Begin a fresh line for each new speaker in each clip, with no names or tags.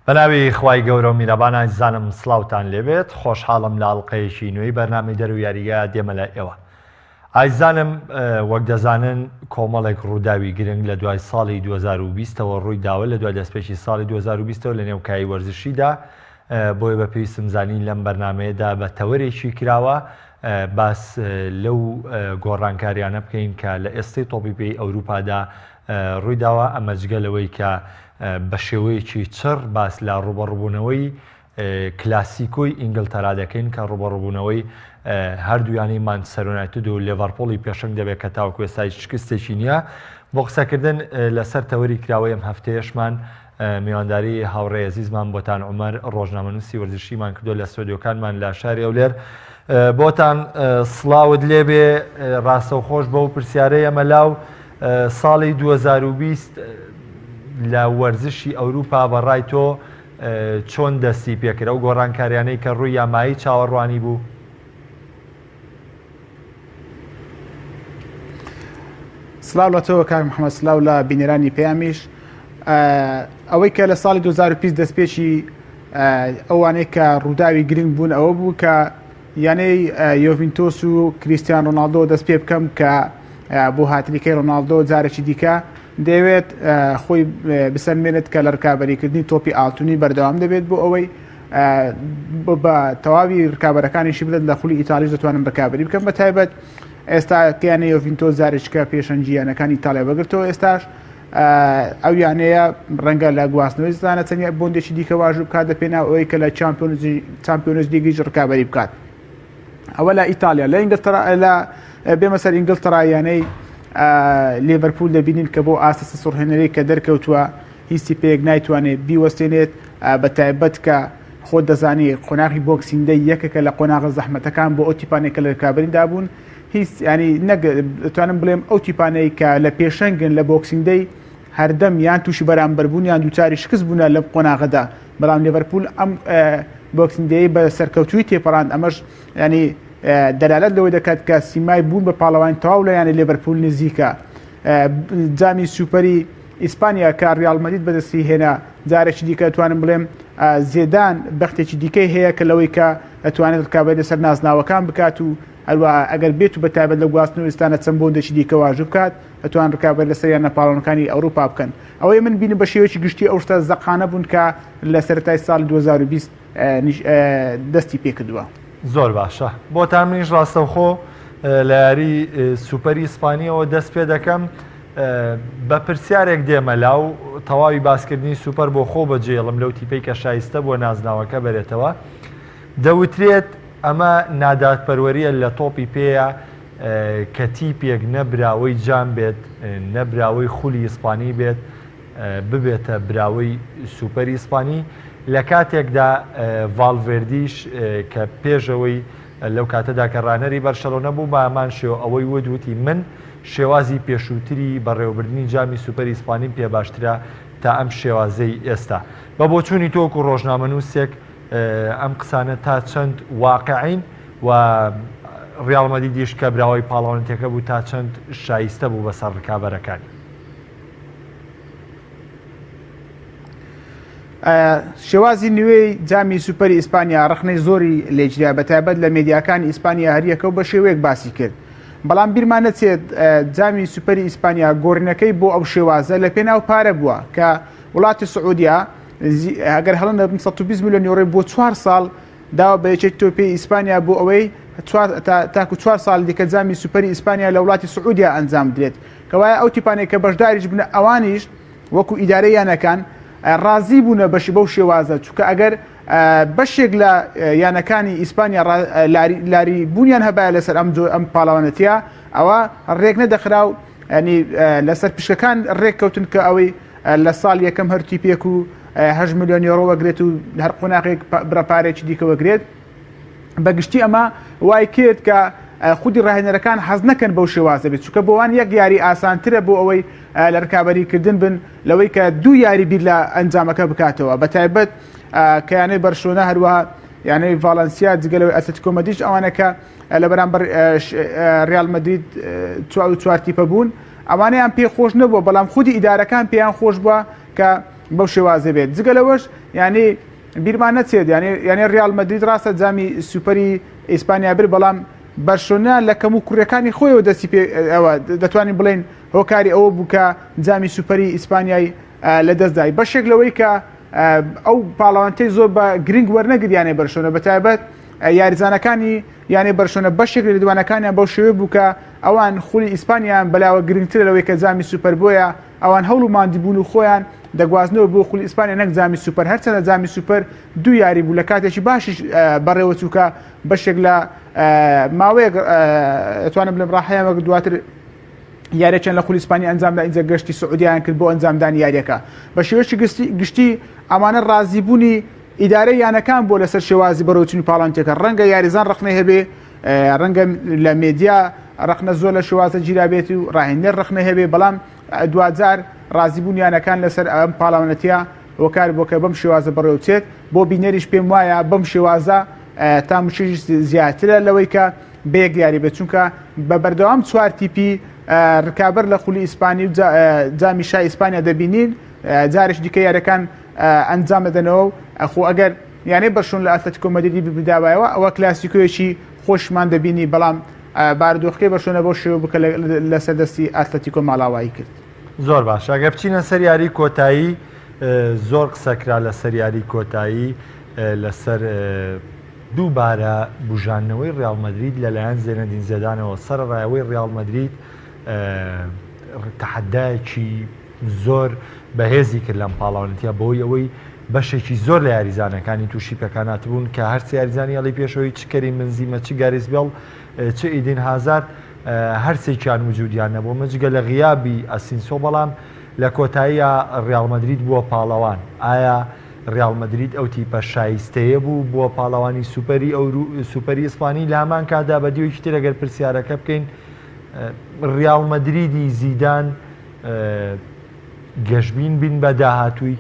بەناوی خوای گەورە و میرەبان زانم سڵاوتان لێبێت خۆشحاڵم لە ئەڵلقەیەکی نوێی بەرنامەی دەر و یاریگە دێمە لە ئێوە. ئایزانم وەک دەزانن کۆمەڵێک ڕووداوی گرنگ لە دوای ساڵی 2020ەوە ڕووی داوە لە دوای دەستپێکی ساڵی 2020ەوە لە نێوکایی وەرزشیدا، بۆیە بە پێویستم زانین لەم بەرنمەیەدا بە تەوەرێکی کراوە باس لەو گۆڕانکاریانە بکەین کە لە ئێستەی تۆپی پێی ئەوروپادا ڕوویداوە، ئەمەجگە لەوەی کە بە شێوەیەکی چڕ باس لە ڕوبەڕووبوونەوەی کلاسیکۆی ئینگلتەرا دەکەین کە ڕوبەڕووبوونەوەی هەردوویانی مانچستەر یونایتد و لێڤەرپۆڵی پێشنگ دەبێت کە تاوەکو ئێستا شکستێکی نییە. بۆ قسەکردن لەسەر تەوەری کراوەی ئەم هەفتەیەشمان میوانداری هاوڕێی عەزیزمان بۆتان عومەر ڕۆژنامەنووسی وەرزشیمان کردو لە ستۆدیۆکانمان لە شاری ئەولێر. بۆتان سڵاوت لێبێ، ڕاستەوخۆش بەو پرسیارەی ئەمە لاو ساڵی 2020 لە وەرزشی ئەوروپا بەڕای تۆ چۆن دەستی پێکرا و گۆڕانکاریانەی کە ڕووی یامایی چاوەڕوانی بوو؟
سلااو لە تۆ کاک محەممەد، سلااو لە بینێرانی پەیامیش. ئەوەی کە لە ساڵی 2020 دەستپێکی ئەوانەی کە ڕووداوی گرنگ بوون ئەوە بوو کە یانەی یۆڤینتۆس و کریستیان ڕۆناڵدۆ دەست پێ بکەم کە بۆ هاتنیکەی ڕۆناڵدۆ جارێکی دیکە دەوێت خۆی بسەلمێنێت کە لە ڕکابەریکردنی تۆپی ئاڵتونی بەردەوام دەبێت بۆ ئەوەی بە تەواوی ڕکابەرەکانیشی بدەن لە خولی ئیتالیش دەتوانن بەکابری بکەم. بە تایبەت ئێستا کیانە یۆڤینتۆس جارێککە پێشەنجییانەکانی ئیتالیا بەگرتەوە، ئێستاش ئەو یانەیە ڕەنگە لە گواستنەوەی زانە چەندە بۆندێکی دیکە واژوو بکات دەپێنا ئەوەی کە لە چامپیۆنز لیگیش ڕکابەری بکات. ئەوە لە ئیتالیا. لە ئینگلترا لە بێمە سەر ئینگلترا یانەی لێڤەرپول دەبینین کە بۆ ئاسەسە سوڕهێنەرەی کە دەرکەوتووە هیچی پێک نایتوانێت بیوەستێنێت، بە تایبەت کە خۆ دەزانی قۆناغی بۆکسینگدەی یەکێکە لە قۆناغە زەحمەتەکان بۆ ئەو تیپانێک کە لە ڕکابەریدا بوون. هیچ ینی دەتوانم بڵێم ئەو تیپانەی کە لە پێشەنگن لە بۆکسینگدەی هەردەم یان تووشی بەرامبەربوون یان دووچاری شکست بوونە لە قۆناغەدا، بەڵام لێڤەرپول ئەم بۆکسینگدەی بە سەرکەوتووی تێپەڕاند. ئەمەش ینی دەلالەت لەوەی دەکات کە سیمای بوون بە پاڵەوانی تەواو لە یانی لێڤەرپول نزیکە. جامی سوپەری ئیسپانیا کە ڕیال مەدرید بەدەستی هێنا، جارێکی دیکە توانم بڵێم زێدان بەختێکی دیکەی هەیە کە لەوەی کە ئەتوانێت ڕکابەری لەسەر نازناوەکان بکات و هەروە ئەگەر بێت و بە تایبەت لە گواستن و ئێستانە چەند بۆندێکی دیکە واژوو بکات ئەتوان ڕکابەر لەسەر یانە پاڵەوانەکانی ئەوروپا بکەن. ئەوەی من بینم بە شێوەیەکی گشتی ئەو شتە زەقانە بوون کە لە سەرەتای ساڵی 2020 دەستی پێکردووە.
زۆر باشە. بۆتان منیش ڕاستەوخۆ لە یاری سوپەری ئیسپانیەوە دەست پێ دەکەم. بە پرسیارێک دێمە لاو تەواوی باسکردنی سوپەر بۆ خۆ بەجێڵم لەو تیپەی کە شایستە بۆ نازناوەکە بێتەوە. دەوترێت ئەمە ناداتپەروەریە لە تۆپی پێیە کە تیپێک نەبراوەی جام بێت، نەبراوەی خولی ئیسپانی بێت، ببێتە براوەی سوپەری ئیسپانی. لە کاتێکدا ڤالڤێردیش کە پێشەوەی لەو کاتەدا کە ڕانەری بەرشەلۆنە بوو بە ئەمان شێوە ئەوەی وتی من شێوازی پێشووتری بەڕێوەبردننی جامی سوپەری ئیسپانیم پێ باشترە تا ئەم شێوازەی ئێستا. بە بۆچوونی تۆکو ڕۆژنامەنووسێک ئەم قسانە تا چەند واقعین و ڕیال مەدریدیش کە براوەی پاڵەوانێتەکە بوو تا چەند شایستە بوو بەسەر ڕکابەرەکانی.
شێوازی نوێی جامی سوپەری ئیسپانیا ڕخنەی زۆری لێجریا، بە تایبەت لە مێدیاکانی ئیسپانیا هەریەکە و بە شێوەیەک باسی کرد. بەڵام بیرمان نەچێت جامی سوپەری ئیسپانیا گۆڕینەکەی بۆ ئەو شێوازە لە پێناو پارە بووە کە وڵاتی سعودیا ئەگەر هەڵن 120 میلیۆن یۆڕۆی بۆ 4 ساڵ داوە بە یەکێک تۆپی ئیسپانیا بۆ ئەوەی تاکو 4 ساڵ دیکە جامی سوپەری ئیسپانیا لە وڵاتی سعودیا ئەنجام درێت، کەوایە ئەو تیپانێک کە بەشداریش بنە ئەوانیش وەکو ئیدارەی یانەکان ڕازی بوونە بەشی بەو شێوازە، چونکە ئەگەر بەشێک لە یانەکانی ئیسپانیا لاری بوونیان هەبایە لەسەر ئەم پاڵەوانەتیە ئەوە ڕێک نەدەخرا و ینی لەسەر پشکەکان ڕێککەوتن کە ئەوەی لە ساڵ یەکەم هەرتی پێک و 8 میلیۆن یۆڕۆ وەگرێت و هەر قۆناغێک برەپارێکی دیکە وەگرێت. بەگشتی ئەمە وای کرد کە خودی ڕاهێنەرەکان حەز نەکەن بەو شێوازە بێت، چونکە بۆوان یەک یاری ئاسانترە بۆ ئەوەی لە ڕکابەریکردن بن لەوەی کە دوو یاری بیر لە ئەنجامەکە بکاتەوە. بە تایبەت کە یانەی بەرشلۆنە هەروەها یانەی ڤالەنسیا جگەلەوەی ئەتلتیکۆ مەدریدش ئەوانەکە لە بەرامبەر ڕیال مەدرید 4 تیپە بوون، ئەوانەیان پێ خۆش نەبووە، بەڵام خودی ئیدارەکان پێیان خۆش بووە کە بەو شێوازە بێت جگە لەوەش ینی بیرمان نەچێت یعنی ریال مەدرید ڕاستە جامی سوپەری ئیسپانیا بر بەڵام بەرشۆنا لە کەم و کوڕەکانی خۆیەوە دەستی ئەوە دەتوانین بڵێن هۆکاری ئەوە بووکە جامی سوپەری ئیسپانیای لەدەستدای بەشێک لەوەی کە ئەو پاڵەوانتەی زۆر بە گرنگ وەرنەگریانێ بەرشۆنە بەتایبەت یاریزانەکانی یانێ بەرشۆنە بەشێک لە دوانەکانیان بەو شێوە بووکە ئەوان خولی ئیسپانیان بەلاوە گرنگتر لەوەی کە جامی سوپەر بۆیە ئەوان هەوڵ و ماندیبوون و خۆیان دەگوازنەوە بۆ خولی ئیسپانیا نەک جامی سوپەر هەرچەندە جامی سوپەر دوو یاری بوو لە کاتێکی باشیش بەڕێوە چووکە بەشێک لە ماوەیەک ئەتوانم بڵێم ڕاحەیەمە دواتر یاریەکەن لە خولی ئیسپانیا ئەنجامدا ئینجا گەشتی سعودیان کرد بۆ ئەنجامدانی یاریەکە بە شێوەیەکی گشتی ئەمانە ڕازیبوونی ئیدارەی یانەکان بۆ لەسەر شێوازی بەرەوچوونی پاڵانتێکە ڕەنگە یاریزان ڕخنەی هەبێ ڕەنگە لە مێدیا ڕخنە زۆر لە شێوازە گیرابێتی و ڕاهێنەر ڕخنە هەبێ بەڵام دوجار ڕازیبوونیانەکان لەسەر ئەم پاڵاوانەتیە وەکار بۆکە بەم شێوازە بەڕێوچێت بۆ بینەریش پێم وایە بەم شێوازە تا مشێژ زیاترە لەوەی کە بەیەک دیاری بێت چونکە بە بەردەوام چوار تیپی ڕکابەر لە خولی ئیسپانی و جامی شای ئیسپانیا دەبینین جارش دیکە یاریەکان ئەنجام دەدەنەوە و ئەخۆ ئەگەر یانەی بەرشۆن لە ئەتلەتیکۆ مەدریدی بداوایەوە ئەوە کلاسیکۆیەکی خۆشمان دەبینی بەڵام بارودۆخەکەی بەرشۆنە بۆ شێوە بکە لە سەردەستی ئەتلەتیکۆ ماڵاوایی کرد
زۆر باش ئەگە بچینە سەر یاری کۆتایی زۆر قسەکرا لە سەر یاری کۆتایی لەسەر دووبارە بژانەوەی ڕیال مەدرید لەلایەن زێنەدین زیدانەوە سەر ڕایەوەی ڕیال مەدرید تەحەدایەکی زۆر بەهێزی کرد لەم پاڵاوانەتیە بۆی ئەوەی بەشێکی زۆر لە یاریزانەکانی تووشی پێکانات بوون کە هەرچی یاریزانی هەڵی پێشەوەی چ کەریم بنزیمە چ گاریزبێڵ چ ئیدین هازارد هەرسێکیان وجودیان نەبوو مەجگە لە غیابی ئەسینسۆ بەڵام لە کۆتاییە ڕیال مەدرید بووە پاڵەوان ئایا ڕیال مەدرید ئەو تیپە شایستەیە بوو بووە پاڵەوانی سوپەری ئەو سوپەری ئیسپانی لە هەمان کادا بە دیوەیەکی تر ئەگەر پرسیارەکە بکەین ڕیال مەدریدی زیدان گەشتبین بین بە داهاتووی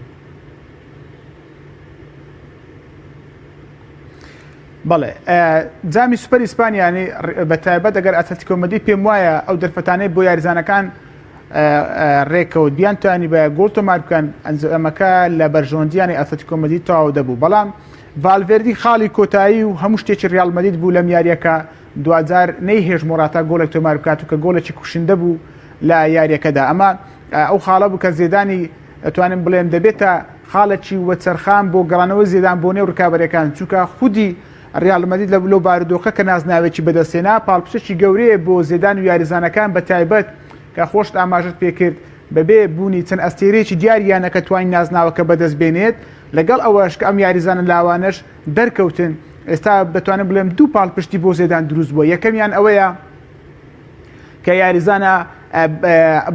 بەڵێ جامی سوپەر ئیسپانیانی بە تایبەت ئەگەر ئەتلەتیکۆ مەدرید پێم وایە ئەو دەرفەتانەی بۆ یاریزانەکان ڕێکەوت بیان توانی بە گۆڵ تۆمار بکەن ئەمەکە لە بەرژۆندیانی ئەتلەتیکۆ مەدرید تەواو دەبوو بەڵام ڤالڤێردی خاڵی کۆتایی و هەموو شتێکی ڕیال مەدرید بوو لەم یاریەکە دوجار نەیهێژ مۆراتا گۆڵێک تۆمار بکات و کە گۆڵێکی کوشندە بوو لە یاریەکەدا ئەمە ئەو خاڵە بوو کە زێدانی ئەتوانم بڵێم دەبێتە خاڵێکی وەچەرخان بۆ گەڕانەوە زێدان بۆ نێو ڕکابەرەکان چونکە خودی ڕیال مەدرید لە بارودۆخە کە نازناوێکی بەدەستێنا پاڵپشتێکی گەورەیە بۆ زێدان و یاریزانەکان بە تایبەت کە خۆشت ئاماژت پێکرد بەبێ بوونی چەند ئەستێرەیەکی دیاریانەکە توانین نازناوەکە بەدەست بێنێت لەگەڵ ئەوەش کە ئەم یاریزانە لاوانش دەرکەوتن ئێستا بتوانم بڵێم دوو پاڵپشتی بۆ زێدان دروست بووە یەکەمیان ئەوەیە کە یاریزانە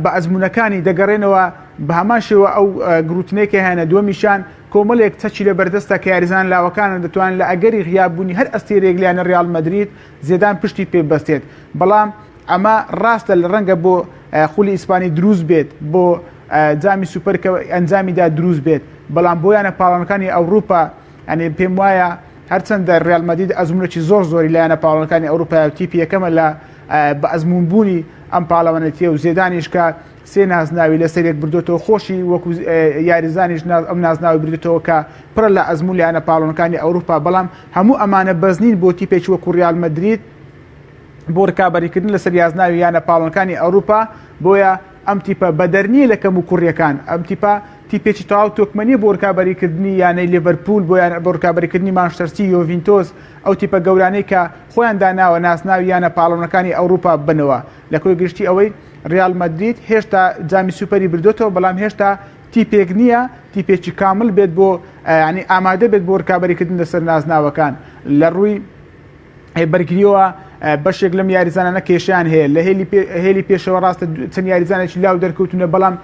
بە ئەزمونونەکانی دەگەڕێنەوە بە هەمان شێوە ئەو گروتنێکی هەیە دووەمیشان کۆمەڵێک چەچی لە بەردەستە کە یاریزان لاوەکانە دەتوانن لە ئەگەری غیاببوونی هەر ئەستێرێک لیانە ڕیال مەدرید زێدان پشتی پێ بەستێت بەڵام ئەمە ڕاستە لە ڕەنگە بۆ خولی ئیسپانی دروست بێت بۆ جامی سوپەرکە ئەنجامیدا دروست بێت بەڵام بۆیانە پاڵەوانەکانی ئەوروپا ئەنێ پێم وایە هەرچەندە ڕیال مەدرید ئەزمونێکی زۆری لایەنە پاڵەوانەکانی ئەوروپا تیپی یەکەمە لە بە ئەزمونبوونی ئەم پاڵەوانەتیە و زێدانیش کە سێ نازناوی لەسەرێک بردوێتەوە خۆشی وەکو یاریزانیش ئەم نازناوی بردێتەوە کە پڕە لە ئەزمون لایەنە پاڵەوانەکانی ئەوروپا بەڵام هەموو ئەمانە بەزنین بۆ تیپێکی وەکو ڕیال مەدرید بۆ ڕکابەریکردن لەسەر یازناوی یانە پاڵەوانەکانی ئەوروپا بۆیە ئەم تیپە بەدەرنیە لە کەم و کوڕیەکان ئەم تیپە تیپێکی تەواو تۆکمەنیە بۆ ڕکابەریکردنی یانەی لیڤەرپول بۆ ڕکابەریکردنی مانچستەر سیتی یۆڤینتۆس ئەو تیپە گەورانەی کە خۆیان داناوە ناسناوی یانە پاڵەوانەکانی ئەوروپا بنەوە لە کۆی گشتی ئەوەی ڕیال مەدرید هێشتا جامی سوپەری بردوێتەوە بەڵام هێشتا تیپێک نییە تیپێکی کامل بێت بۆ ینی ئامادە بێت بۆ ڕکابەریکردن لەسەر نازناوەکان لە ڕووی بەرگریەوە بەشێک لەم یاریزانانە کێشیان هەیە لە هێلی پێشەوە ڕاستە چەند یاریزانێکی لاو دەرکەوتونە بەڵام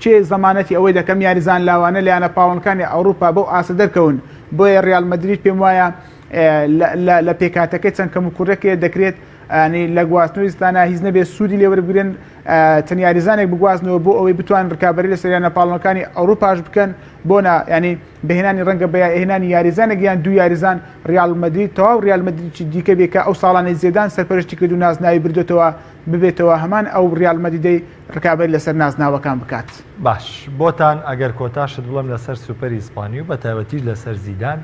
چێ زەمانەتی ئەوەی دەکەم یاریزان لاوانە لایەنە پاڵەوانەکانی ئەوروپا بەو ئاسە دەرکەون بۆیە ڕیال مەدرید پێم وایە لە پێکاتەکەی چەند کەم و کوڕێکێ دەکرێت ینی لە گواستنەوەی زستانە هیچ نەبێت سوودی لێوەربگرن تەنیا یاریزانێک بگوازنەوە بۆ ئەوەی بتوان ڕکابەری لە سەریانە پاڵنەکانی ئەوروپاش بکەن بۆنە ینی بەهێنانی ڕەنگە بە هێنانی یاریزانێک یان دوو یاریزان ریال مەدرید تەواو ریال مەدریدی دیکە بێکە ئەو ساڵانەی زێدان سەرپەرشتی کرد و نازناوی بردوێتەوە ببێتەوە هەمان ئەو ریال مەدریدەی ڕکابەری لەسەر نازناوەکان بکات.
باش بۆتان ئەگەر کۆتاشت بڵم لەسەر سوپەری ئیسپانی و بە تایبەتیش لەسەر زیدان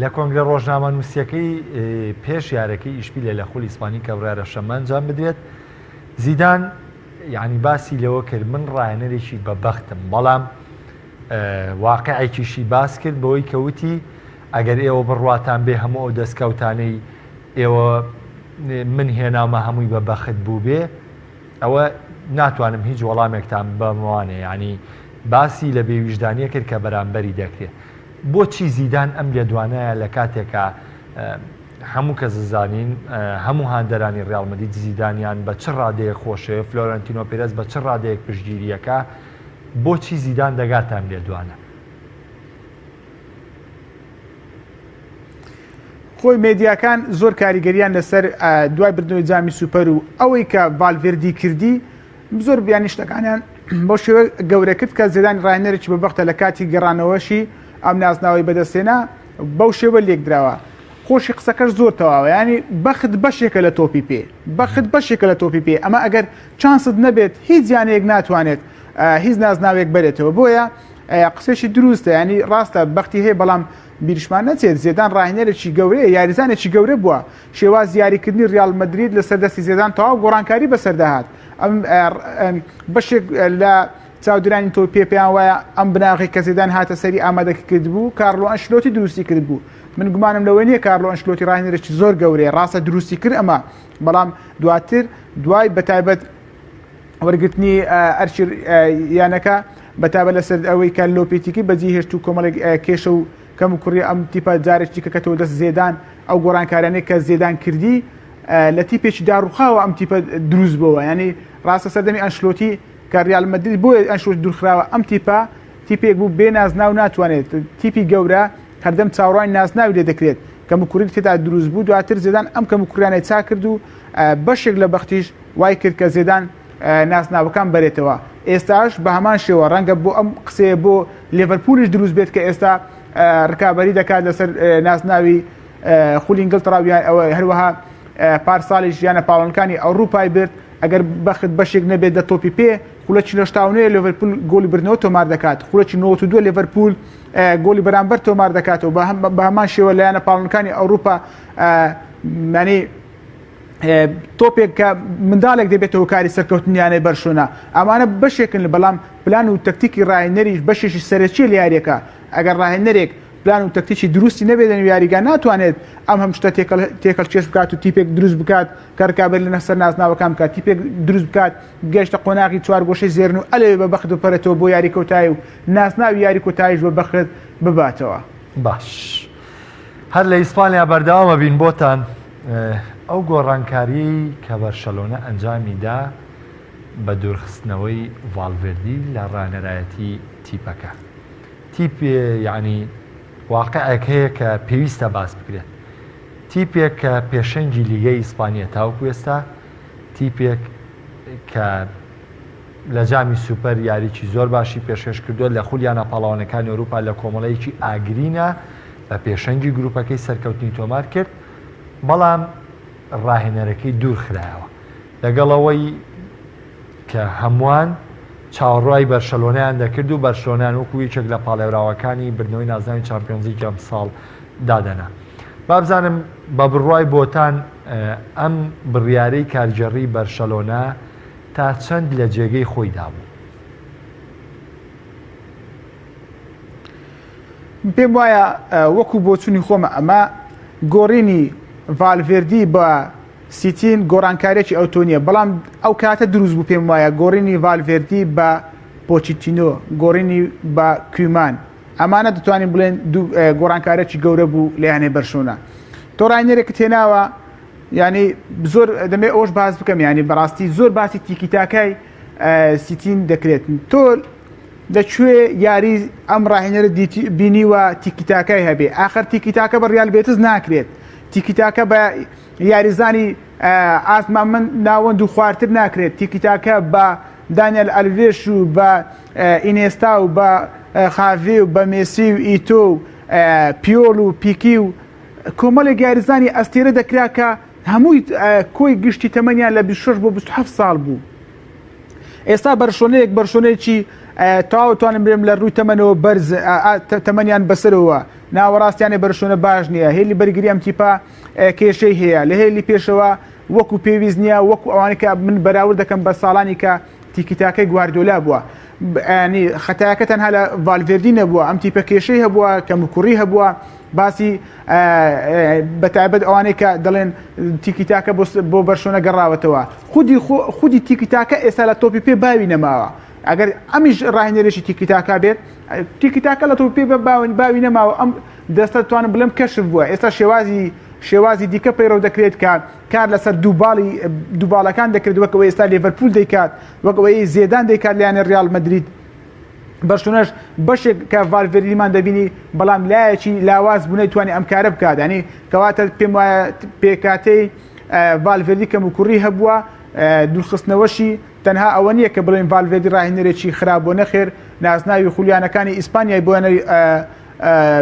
لە کۆنگرە ڕۆژنامە نووسیەکەی پێش یارەکەی ئیشپیلە لە خولی ئیسپانی کە ڕارە شەمە ئەنجام بدرێت زیدان یعنی باسی لەوە کرد من ڕایەنەرێکی بەبەختم بەڵام واقعێکیشی باس کرد بەوەی کەوتی ئەگەر ئێوە بڕواتان بێ هەموو ئەو دەستکەوتانەی ئێوە من هێناومە هەمووی بەبەخت بوو بێ ئەوە ناتوانم هیچ وەڵامێکتان بەموانێ ینی باسی لە بێویژدانیە کرد کە بەرامبەری دەکرێت بۆچی زیدان ئەم لێدوانەیە لە کاتێکە هەموو کە زانین هەموو هاندەرانی ڕیال مەدرید زیدانیان بە چ ڕادەیە خۆشێ فلۆرەنتینۆ پێرەز بە چ ڕادەیەک پشتگیریەکە بۆچی زیدان دەگاتان لێدوانە
خۆی مێدیاکان زۆر کاریگەریان لەسەر دوای بردنەوەی جامی سوپەر و ئەوەی کە ڤالڤێردی کردی زۆر بیانی شتەکانیان بۆ شێوە گەورە کرد کە زیدان ڕایەنەرێکی بەبەختە لە کاتی گەڕانەوەشی ئەم نازناوی بەدەستێنا بەو شێوە لێک درراوە خۆشی قسەکەش زۆر تەواوە ینی بەخت بەشێکە لە تۆپی پێ بەخت بەشێکە لە تۆپی پێ ئەمە ئەگەر چانست نەبێت هیچ یانەیەک ناتوانێت هیچ نازناوێک بێتەوە بۆیە قسەشی دروستە ینی ڕاستە بەختی هەیە بەڵام بیرشمان نەچێت زێدان ڕاهێنەرێکی گەورەیە یاریزانێکی گەورە بووە شێواز یاریکردنی ریال مەدرید لە سەردەستی زێدان تەواو گۆڕانکاری بەسەردەهات ئەم بەشێک لە چاودرانی تۆ پێیان وایە ئەم بناغی کە زێدان هاتە سەری ئامادەکە کرد بوو کارلۆ ئەنشلۆتی دروستی کرد بوو من گومانم لەوە نییە کارلۆ ئەنشلۆتی ڕاهێنەرێکی زۆر گەورەیە ڕاستە دروستی کرد ئەمە بەڵام دواتر دوای بەتایبەت وەرگرتنی ئەرشی یانەکە بەتابەت لەسەر ئەوەی کە لۆپێتیکی بەجی هێشت و کۆمەڵێک کێشە و کەم و کوڕی ئەم تیپە جارێکی کەکەتەوە دەست زێدان ئەو گۆڕانکارانەی کە زێدان کردی لە تیپێکی داڕوخاوە ئەم تیپە دروست بووە ینی ڕاستە سەردەمی ئەنشلۆتی کە ریال مەدرید بۆیە ئەنشلۆتی دوورخراوە ئەم تیپە تیپێک بوو بێ نازناو ناتوانێت تیپی گەورە هەردەم چاوەڕوانی نازناوی لێ دەکرێت کەم و کوڕی تێدا دروست بوو دواتر زێدان ئەم کەم و کوڕیانەی چا کرد و بەشێک لە بەختیش وای کرد کە زێدان ناسناوەکان بەرێتەوە ئێستاش بە هەمان شێوە ڕەنگە بۆ ئەم قسەیە بۆ لێڤەرپولیش دروست بێت کە ئێستا ڕکابەری دەکات لەسەر ناسناوی خولی ئینگلتراویان ئەوە هەروەها پارساڵیش یانە پاڵەنەکانی ئەوروپای برد ئەگەر بەخت بەشێک نەبێت دە تۆپی پێ خولەکی لەشتاونەیە لێڤەرپول گۆلی بردنەوە تۆمار دەکات خولەکی 92 لێڤەرپول گۆلی بەرامبەر تۆمار دەکاتەوە بە هەمان شێوە لە یانە پاڵەنەکانی ئەوروپا ینی تۆپێک کە منداڵێک دەبێتەوە کاری سەرکەوتنیانەی بەرشۆنە ئەمانە بەشێکن بەڵام پلان و تەکتیکی ڕاهێنەریش بەشێکی سەرەکی لە یاریەکە ئەگەر ڕاهێنەرێک پلان و تەکتیکی دروستی نەبێت لە یاریگا ناتوانێت ئەم هەم شتە تێکەڵ چێش بکات و تیپێک دروست بکات کە ڕکابەری لە سەر نازناوەکان بکات تیپێک دروست بکات گەشتە قۆناغی چوار گۆشەی زێرن و ئەلێ بە بەخت و پەرێتەوە بۆ یاری کۆتایی و ناسناوی یاری کۆتاییش بە بەخت بباتەوە.
باش هەر لە ئیسپانیا بەردەوامە بین بۆتان ئەو گۆڕانکاری کە بەرشەلۆنە ئەنجامیدا بە دوورخستنەوەی ڤالڤێردی لە ڕانەرایەتی تیپەکە تیپ یعنی واقعێک هەیە کە پێویستە باس بکرێت تیپێک کە پێشەنگی لیگەی ئیسپانیا تاوەکو ئێستا تیپێک کە لە جامی سوپەر یاریی زۆر باشی پێشکەش کردووە لە خولیانە پاڵاوانەکانی ئەوروپا لە کۆمەڵەیەکی ئاگرینە بە پێشەنگی گروپەکەی سەرکەوتنی تۆمار کرد بەڵام ڕاهێنەرەکەی دوور خرایەوە لەگەڵەوەی کە هەمووان چاوەڕوای بەرشەلۆنیان دەکرد و بەرشلۆنیان وەکو یەکێک لە پاڵێراوەکانی بردنەوەی نازناوی چامپیۆنز لیگ ئەم ساڵ دادەنا بابزانم بە بڕوای بۆتان ئەم بڕیارەی کارگەڕی بەرشەلۆنا تا چەند لە جێگەی خۆیدا بوو
پێم وایە وەکو بۆچوونی خۆمە ئەمە گۆڕینی ڤالڤێردی بە سیتین گۆڕانکارێکی ئەوتۆنیە بەڵام ئەو کاتە دروست بوو پێم وایە گۆڕینی ڤالڤێردی بە پۆچیتینۆ گۆڕینی بە کویمان ئەمانە دەتوانین بڵێن گۆڕانکارێکی گەورە بوو لە یانەی بەرشۆنە تۆ ڕاهێنەرێکت هێناوە ینی زۆر دەمێ ئەوش باز بکەم ینی بەڕاستی زۆر باسی تیکیتاکای سیتین دەکرێت تۆ دەکوێ یاری ئەم ڕاهێنەرە بینیوە تیکیتاکای هەبێ ئاخر تیکیتاکە بە ڕیال بێتز ناکرێت تیکیتاکە بە یاریزانی ئاسمان من ناوەند و خوارتر ناکرێت تیکیتاکە بە دانیل ئەلڤێش و بە ئینێستا و بە خاڤێ و بە مێسی و ئیتۆ و پیۆل و پیکی و کۆمەڵێک یاریزانی ئەستێرە دەکرا کە هەمووی کۆی گشتی تەمەنیان لە 26 بۆ 27 ساڵ بوو. ئێستا بەرشۆنەیەکی تاوتوانم برێم لە ڕووی تەمەنەوە بەرز تەمەنیان بەسەرەوە ناوەڕاستیانێ بەرشۆنە باش نییە هێلی بەرگری ئەم تیپا کێشەی هەیە لە هێلی پێشەوە وەکو پێویست نییە وەکو ئەوانەی کە من بەراورد دەکەم بە ساڵانی کە تیکیتاکەی گواردیۆلا بووە ینی خەتایەکە تەنها لە ڤالڤێردی نەبووە ئەم تیپە کێشەی هەبووە کە مکوڕی هەبووە باسی بەتایبەت ئەوانەی کە دەڵێن تیکیتاکە بۆ بەرشۆنە گەڕاوەتەوە خودی تیکیتاکە ئێستا لە تۆپی پێ باوی نەماوە ئەگەر ئەمیش ڕاهێنەرێکی تیکیتاکە بێت تیکیتاکە لە تۆپی پێ باوی نەماوە ئەم دەستە توانم بڵێم کەشف بووە ئێستا شێوازی دیکە پەیڕەو دەکرێت کە کار لەسەر دووباڵەکان دەکرێت وەکەوەی ئێستا لێڤەرپول دەیکات وەکەوەی زێدان دەیکات لایەنە ڕیال مەدرید بەرشۆنەش بەشێک کە ڤالڤێردیمان دەبینی بەڵام لایەکی لاواز بوو نەیتوانی ئەم کارە بکات ینی کەواتە پێم وایە پێکاتەی ڤالڤێردی کە مکوڕی هەبووە دوورخستنەوەشی تەنها ئەوە نییە کە بڵێن ڤالڤێردی ڕاهێنەرێکی خراپ بۆ نەخێر ناسناوی خولیانەکانی ئیسپانیای بۆ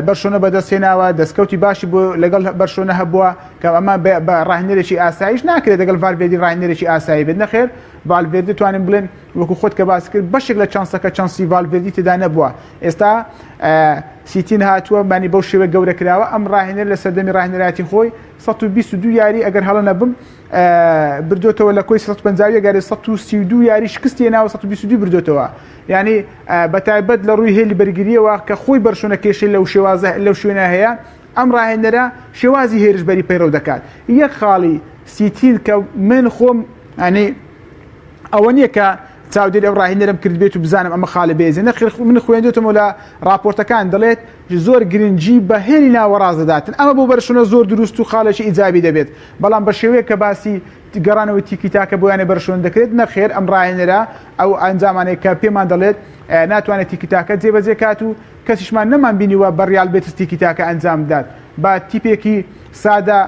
بەرشۆنە بەدەستێناوە دەستکەوتی باشی بۆ لەگەڵ بەرشۆنە هەبووە کە ئەمە بە ڕاهێنەرێکی ئاساییش ناکرێت دەگەڵ ڤالڤێردی ڕاهێنەرێکی ئاسایی بێت نەخێر ڤالڤێردی توانین بڵێن وەکو خۆت کە باس کرد بەشێک لە چانسەکە چانسی ڤالڤێردی تێدا نەبووە ئێستا سیتین هاتووە مانی بەو شێوە گەورە کراوە ئەم ڕاهێنەر لە سەردەمی ڕاهێنەراتی خۆی 122 یاری ئەگەر هەڵە نەبم بردوتەوە لە کۆی 150 گاری 132 یاری شکستی ناوە 122 بردوتەوە ینی بەتایبەت لە ڕووی هێلی بەرگریەوە کە خۆی بەرشۆنە کێشەی لەو شوێنە هەیە ئەم ڕاهێنەرە شێوازی هێرشبەری پەیڕەو دەکات یەک خاڵی سیتین کە من خۆم ئەنی ئەوە نییە کە چاودێر ئەو ڕاهێنەرم کرد بێت و بزانم ئەمە خاڵە بێزێ نەخێر من خوێندێتەوە لە راپۆرتەکان دەڵێت زۆر گرنگی بە هێلی ناوەڕاز دەداتن ئەمە بۆ بەرشۆنە زۆر دروست و خاڵێکی ئیجابی دەبێت بەڵام بە شێوەیە کە باسی گەڕانەوەی تیکیتاکە بۆیانە بەرشۆن دەکرێت نەخێر ئەم ڕاهێنەرە ئەو ئەنجامانەیە کە پێمان دەڵێت ناتوانێت تیکیتاکە جێبەجێ کات و کەسیشمان نەمان بینیوە بە ڕیال بێتس تیکیتاکە ئەنجام بدات با تیپێکی سادە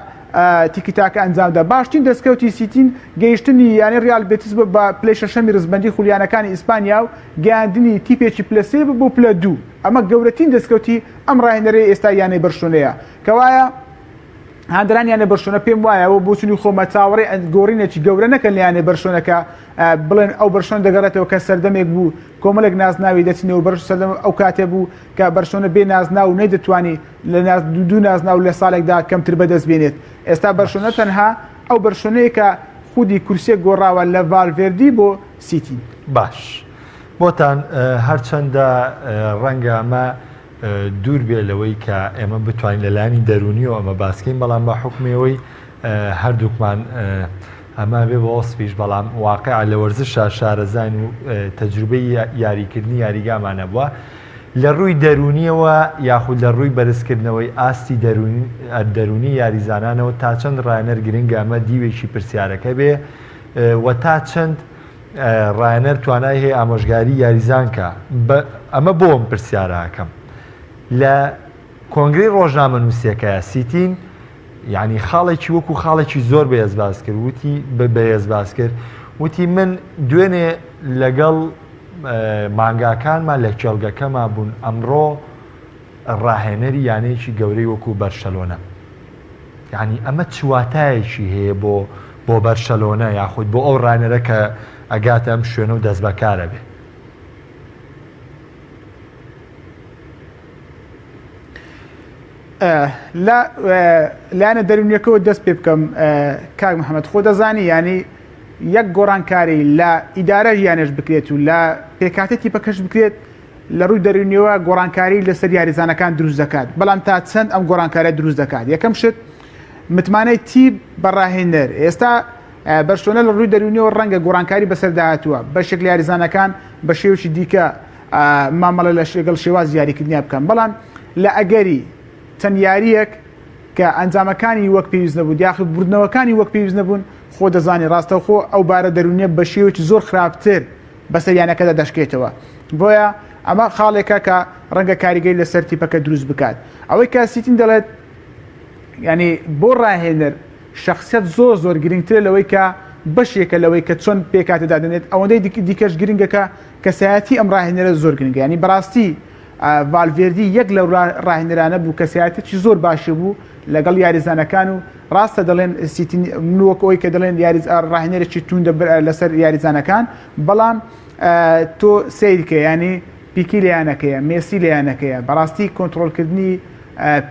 تیکیتاکە ئەنجامدا باشترین دەستکەوتی سیتین گەیشتنی یانی ڕیال بێتس بە پلەی شەشەمی ڕزبەندی خولیانەکانی ئیسپانیا و گەیاندنی تیپێکی پلە سێ بۆ پلە دوو ئەمە گەورەترین دەستکەوتی ئەم ڕاهێنەرەی ئێستا یانەی بەرشۆنەیە کەوایە هاندرانیانە بەرشۆنە پێم وایەوە بۆچنی خۆمە چاوەڕێ گۆڕینێکی گەورە نەکەن لیانێ بەرشۆنەکە بڵێن ئەو بەرشۆن دەگەڕێتەوە کە سەردەمێک بوو کۆمەڵێک نازناوی دەچینەوە بەرش سەردەم ئەو کاتێ بوو کە بەرشۆنە بێ نازنا و نەیدەتوانی لە دوو نازنا و لە ساڵێکدا کەمتر بەدەست بێنێت ئێستا بەرشۆنە تەنها ئەو بەرشۆنەیە کە خودی کورسێک گۆڕاوە لە ڤالڤێردی بۆ سیتی
باش بۆتان هەرچەندە ڕەنگە ئەمە دوور بێ لەوەی کە ئێمە بتوانین لەلایانی دەرونی و ئەمە باسکەین بەڵام بە حکمەوەی هەردووکمان ئەمە بێ بە وەسفیش بەڵام واقع لە وەرزشە شارەزان و تەجروبەی یاریکردنی یاریگامانە بووە لە ڕووی دەرونیەوە یاخود لە ڕووی بەرزکردنەوەی ئاستی دەرونی یاریزانانەوە تا چەند ڕاهێنەر گرنگە ئەمە دیوێکی پرسیارەکە بێ و تا چەند ڕاهێنەر توانای هەیە ئامۆژگاری یاریزانکە ئەمە بۆم پرسیارەکەم لە کۆنگرەی ڕۆژنامە نووسیەکەیە سیتین یعنی خاڵێکی وەکو خاڵێکی زۆر بەهێز باس کرد وتی بەهێز باس کرد وتی من دوێنێ لەگەڵ مانگاکانمان لە کێڵگەکەمان بوون ئەمڕۆ ڕاهێنەری یانەیەکی گەورەی وەکو بەرشەلۆنە یعنی ئەمە چواتایەکی هەیە بۆ بەرشەلۆنە یاخود بۆ ئەو ڕاهێنەرە کە ئەگاتە ئەم شوێنە و دەست بەکارە بێ
لایەنە دەرونیەکەەوە دەست پێ بکەم کاک محەممەد خۆ دەزانی ینی یەک گۆڕانکاری لە ئیدارە یانێش بکرێت و لە پێکاتی تیپەکەش بکرێت لە ڕووی دەرونیەوە گۆڕانکاری لەسەر یاریزانەکان دروست دەکات بەڵام تا چەند ئەم گۆڕانکارە دروست دەکات یەکەم شت متمانەی تیپ بەڕاهێنەر ئێستا بەرشۆنە لە ڕووی دەرونیەوە ڕەنگە گۆڕانکاری بەسەرداهاتووە بەشێک لە یاریزانەکان بە شێوەی دیکە مامەڵە لە لەگەڵ شێواز یاریکردنیا بکەن بەڵام لە ئەگەری چەند یاریەک کە ئەنجامەکانی وەک پێویست نەبوو یاخود بردنەوەکانی وەک پێویست نەبوون خۆ دەزانی ڕاستەوخۆ ئەو بارە دەرونیە بە شێوەی زۆر خراپتر بەسەریانەکەدا دەشکێتەوە بۆیە ئەمە خاڵێکە کە ڕەنگە کاریگەی لەسەر تیپەکە دروست بکات ئەوەی کە سیتین دەڵێت ینی بۆ ڕاهێنەر شخصیت زۆر گرنگترە لەوەی کە بەشێکە لەوەی کە چۆن پێکاتە دادنێت ئەوەندەی دیکەش گرنگەکە کەسایەتی ئەم ڕاهێنەرە زۆر گرنگە ینی بەڕاستی ڤالڤێردی یەک لەو ڕاهێنەرانە بوو کەسایەتێکی زۆر باشی بوو لەگەڵ یاریزانەکان و ڕاستە دەڵێن منوەکەوەی کە دەڵێن ڕاهێنەرێکی توندە لەسەر یاریزانەکان بەڵام تۆ سیرکە ینی پیکی لەیانەکەیە مێسی لەیانەکەیە بەڕاستی کۆنتترۆلکردنی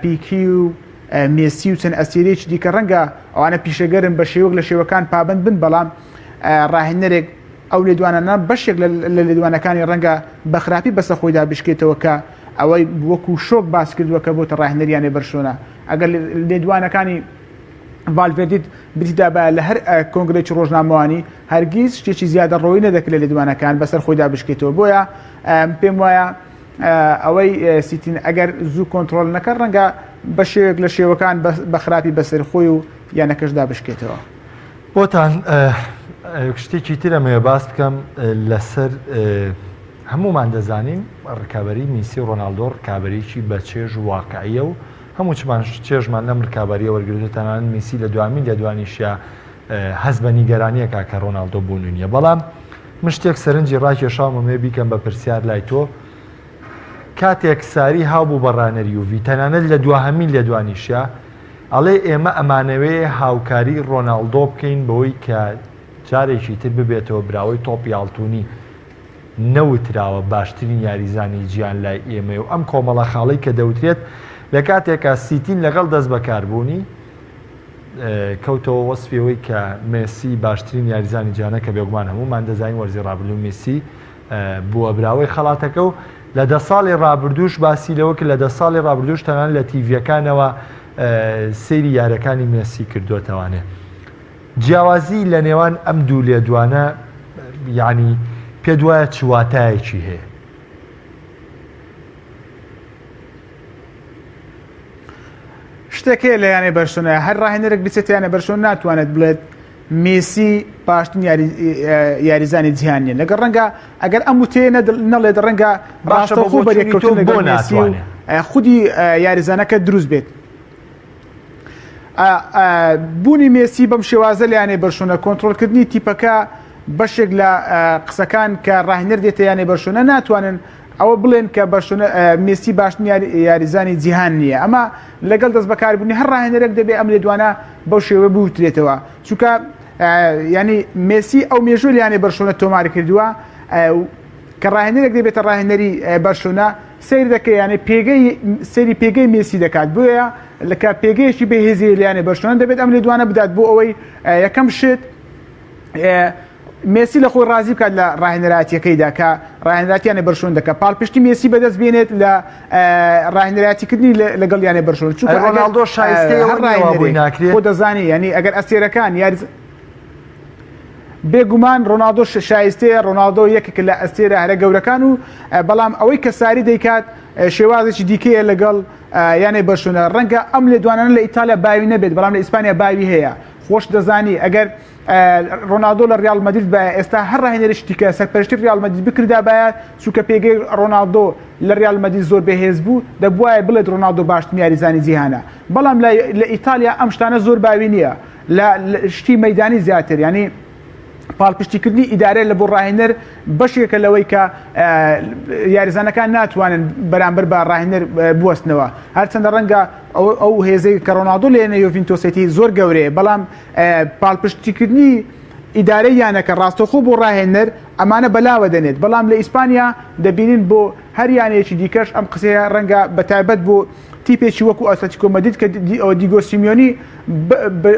پیکی و مێسی و چەند ئەسیرێکی دیکە ڕەنگە ئەوانە پیشەگەرن بە شێوەک لە شێوەکان پابند بن بەڵام ڕاهێنەرێک ئەو لێدوانانە بەشێک لە لێدوانەکانی ڕەنگە بەخراپی بەسە خۆیدا بشکێتەوە کە ئەوەی وەکو شۆک باس کردووە کە بۆتە ڕاهێنەریانێ بەرشۆنە ئەگەر لێدوانەکانی ڤالڤێردیت بریدا بە لە هەر کۆنگرێکی ڕۆژنامەوانی هەرگیز شتێکی زیادە ڕۆی نەدەکرێت لە لێدوانەکان بەسەر خۆیدا بشکێتەوە بۆیە پێم وایە ئەوەی سیتین ئەگەر زوو کۆنتترۆل نەکە ڕەنگە بە شێوێک لە شێوەکان بە خراپی بەسەر خۆی و یانەکەشدا بشکێتەوە
بۆتان شتێکی ترەمەیە باس بکەم لەسەر هەمومان دەزانین ڕکابەری میسی ڕۆناڵدۆ ڕکابەرێکی بە چێژ واقعیە و هەموو چێژمان لەم ڕکابەریە وەرگرتو تەنانەت میسی لە دوامین لە دوانیشیا هەز بە نیگەرانیەکە کە ڕۆناڵدۆ بوون نییە بەڵام من شتێک سەرنجی ڕاکێشاومەمێ بیکەم بە پرسیار لای تۆ کاتێک ساری هاوبوو بە ڕانەری و تەنانەت لە دوهەمین لە دوانیشیا ئەڵێ ئێمە ئەمانەوەی هاوکاری ڕۆناڵدۆ بکەین بەوەی کە جارێکی تر ببێتەوە براوەی تۆپی ئاڵتوونی نەوتراوە باشترین یاریزانی گیان لای ئێمە و ئەم کۆمەڵە خاڵی کە دەوترێت لە کاتێکە سیتین لەگەڵ دەست بەکاربوونی کەوتەوە وەسفیەوەی کە مێسی باشترین یاریزانی جیانە کە بێگومان هەموومان دەزانین وەرزی ڕابردوو مێسی بووە براوەی خەڵاتەکە و لە 10 ساڵی ڕابردووش باسی لەوە کە لە 10 ساڵی ڕابردووش تەنان لە تیڤەکانەوە سەیری یارەکانی مێسی کردوتەوانێ جیاوازی لە نێوان ئەم دوو لێدوانە یعنی پێ دوایە چواتایەکی هەیە
شتێکێ لە یانێ بەرشۆنە هەر ڕاهێنەرێک بچێت یانە بەرشۆن ناتوانێت بڵێت مێسی باشترین یاریزانی جیهانیە لەگەڵ ڕەنگە ئەگەر ئەم وتێ نەڵێت ڕەنگە ڕاستەخۆ بەرێککەوتن لەگەڵ مێسی و خودی یاریزانەکە دروست بێت بوونی مێسی بەم شێوازە لەیانێ بەرشۆنە کۆنتترۆلکردنی تیپەکە بەشێک لە قسەکان کە ڕاهێنەر دێتە یانێ بەرشۆنە ناتوانن ئەوە بڵێن کە مێسی باشترین یاریزانی جیهان نییە ئەمە لەگەڵ دەست بەکاربوونی هەر ڕاهێنەرێک دەبێت ئەم لێدوانە بەو شێوە بوترێتەوە چونکە ینی مێسی ئەو مێژوو لەیانێ بەرشۆنە تۆماری کردووە کە ڕاهێنەرێک دەبێتە ڕاهێنەری بەرشۆنە سیر دەکەی یانێ سەیری پێگەی مێسی دەکات بۆیە لەکە پێگەیەکی بەهێزی لەیانێ بەرشۆنە دەبێت ئەم لێدوانە بدات بۆ ئەوەی یەکەم شت مێسی لە خۆی ڕازی بکات لە ڕاهێنەراتیەکەیدا کە ڕاهێنەراتیانێ بەرشۆن دەکات پاڵپشتی مێسی بەدەست بێنێت لە ڕاهێنەراتیکردنی لەگەڵ یانێ بەرشۆن چونکە
ڕۆناڵدۆ شایستەی ناکرێت
خۆ دەزانی ینی ئەگەر ئەستێرەکان بێگومان ڕۆناڵدۆ شایستەیە ڕۆناڵدۆ یەکێک لە ئەستێرە هەرە گەورەکان و بەڵام ئەوەی کە ساری دەیکات شێوازێکی دیکەیە لەگەڵ یانێ بەرشۆنە ڕەنگە ئەم لێدوانانە لە ئیتالیا باوی نەبێت بەڵام لە ئیسپانیا باوی هەیە خۆش دەزانی ئەگەر ڕۆناڵدۆ لە ریال مەدرید بە ئێستا هەر ڕاهێنەرێکی کە سەرپەرشتی ریال مەدرید بکردا باە چونکە پێگەی ڕۆناڵدۆ لە ریال مەدرید زۆر بەهێز بوو دەبوایە بڵێت ڕۆناڵدۆ باشترین یاریزانی جیهانە بەڵام لە ئیتالیا ئەم شتانە زۆر باوی نییە لە شتی مەیدانی زیاتر ینی پاڵپشتیکردنی ئیدارە لە بۆ ڕاهێنەر بەشێکە لەوەی کە یاریزانەکان ناتوانن بەرامبەر بە ڕاهێنەر بوەستنەوە هەرچەندە ڕەنگە ئەو هێزەی کە ڕۆناڵدۆ لێنە یۆڤینتۆسێتی زۆر گەورەیە بەڵام پاڵپشتیکردنی ئیدارەی یانەکە ڕاستەخۆ بۆ ڕاهێنەر ئەمانە بەلاوە دەنێت بەڵام لە ئیسپانیا دەبینین بۆ هەر یانەیەکی دیکەش ئەم قسەیە ڕەنگە بەتایبەت بۆ تیپێکی وەکو ئەتلتیکۆ مەدرید کە دیگۆ سیمیۆنی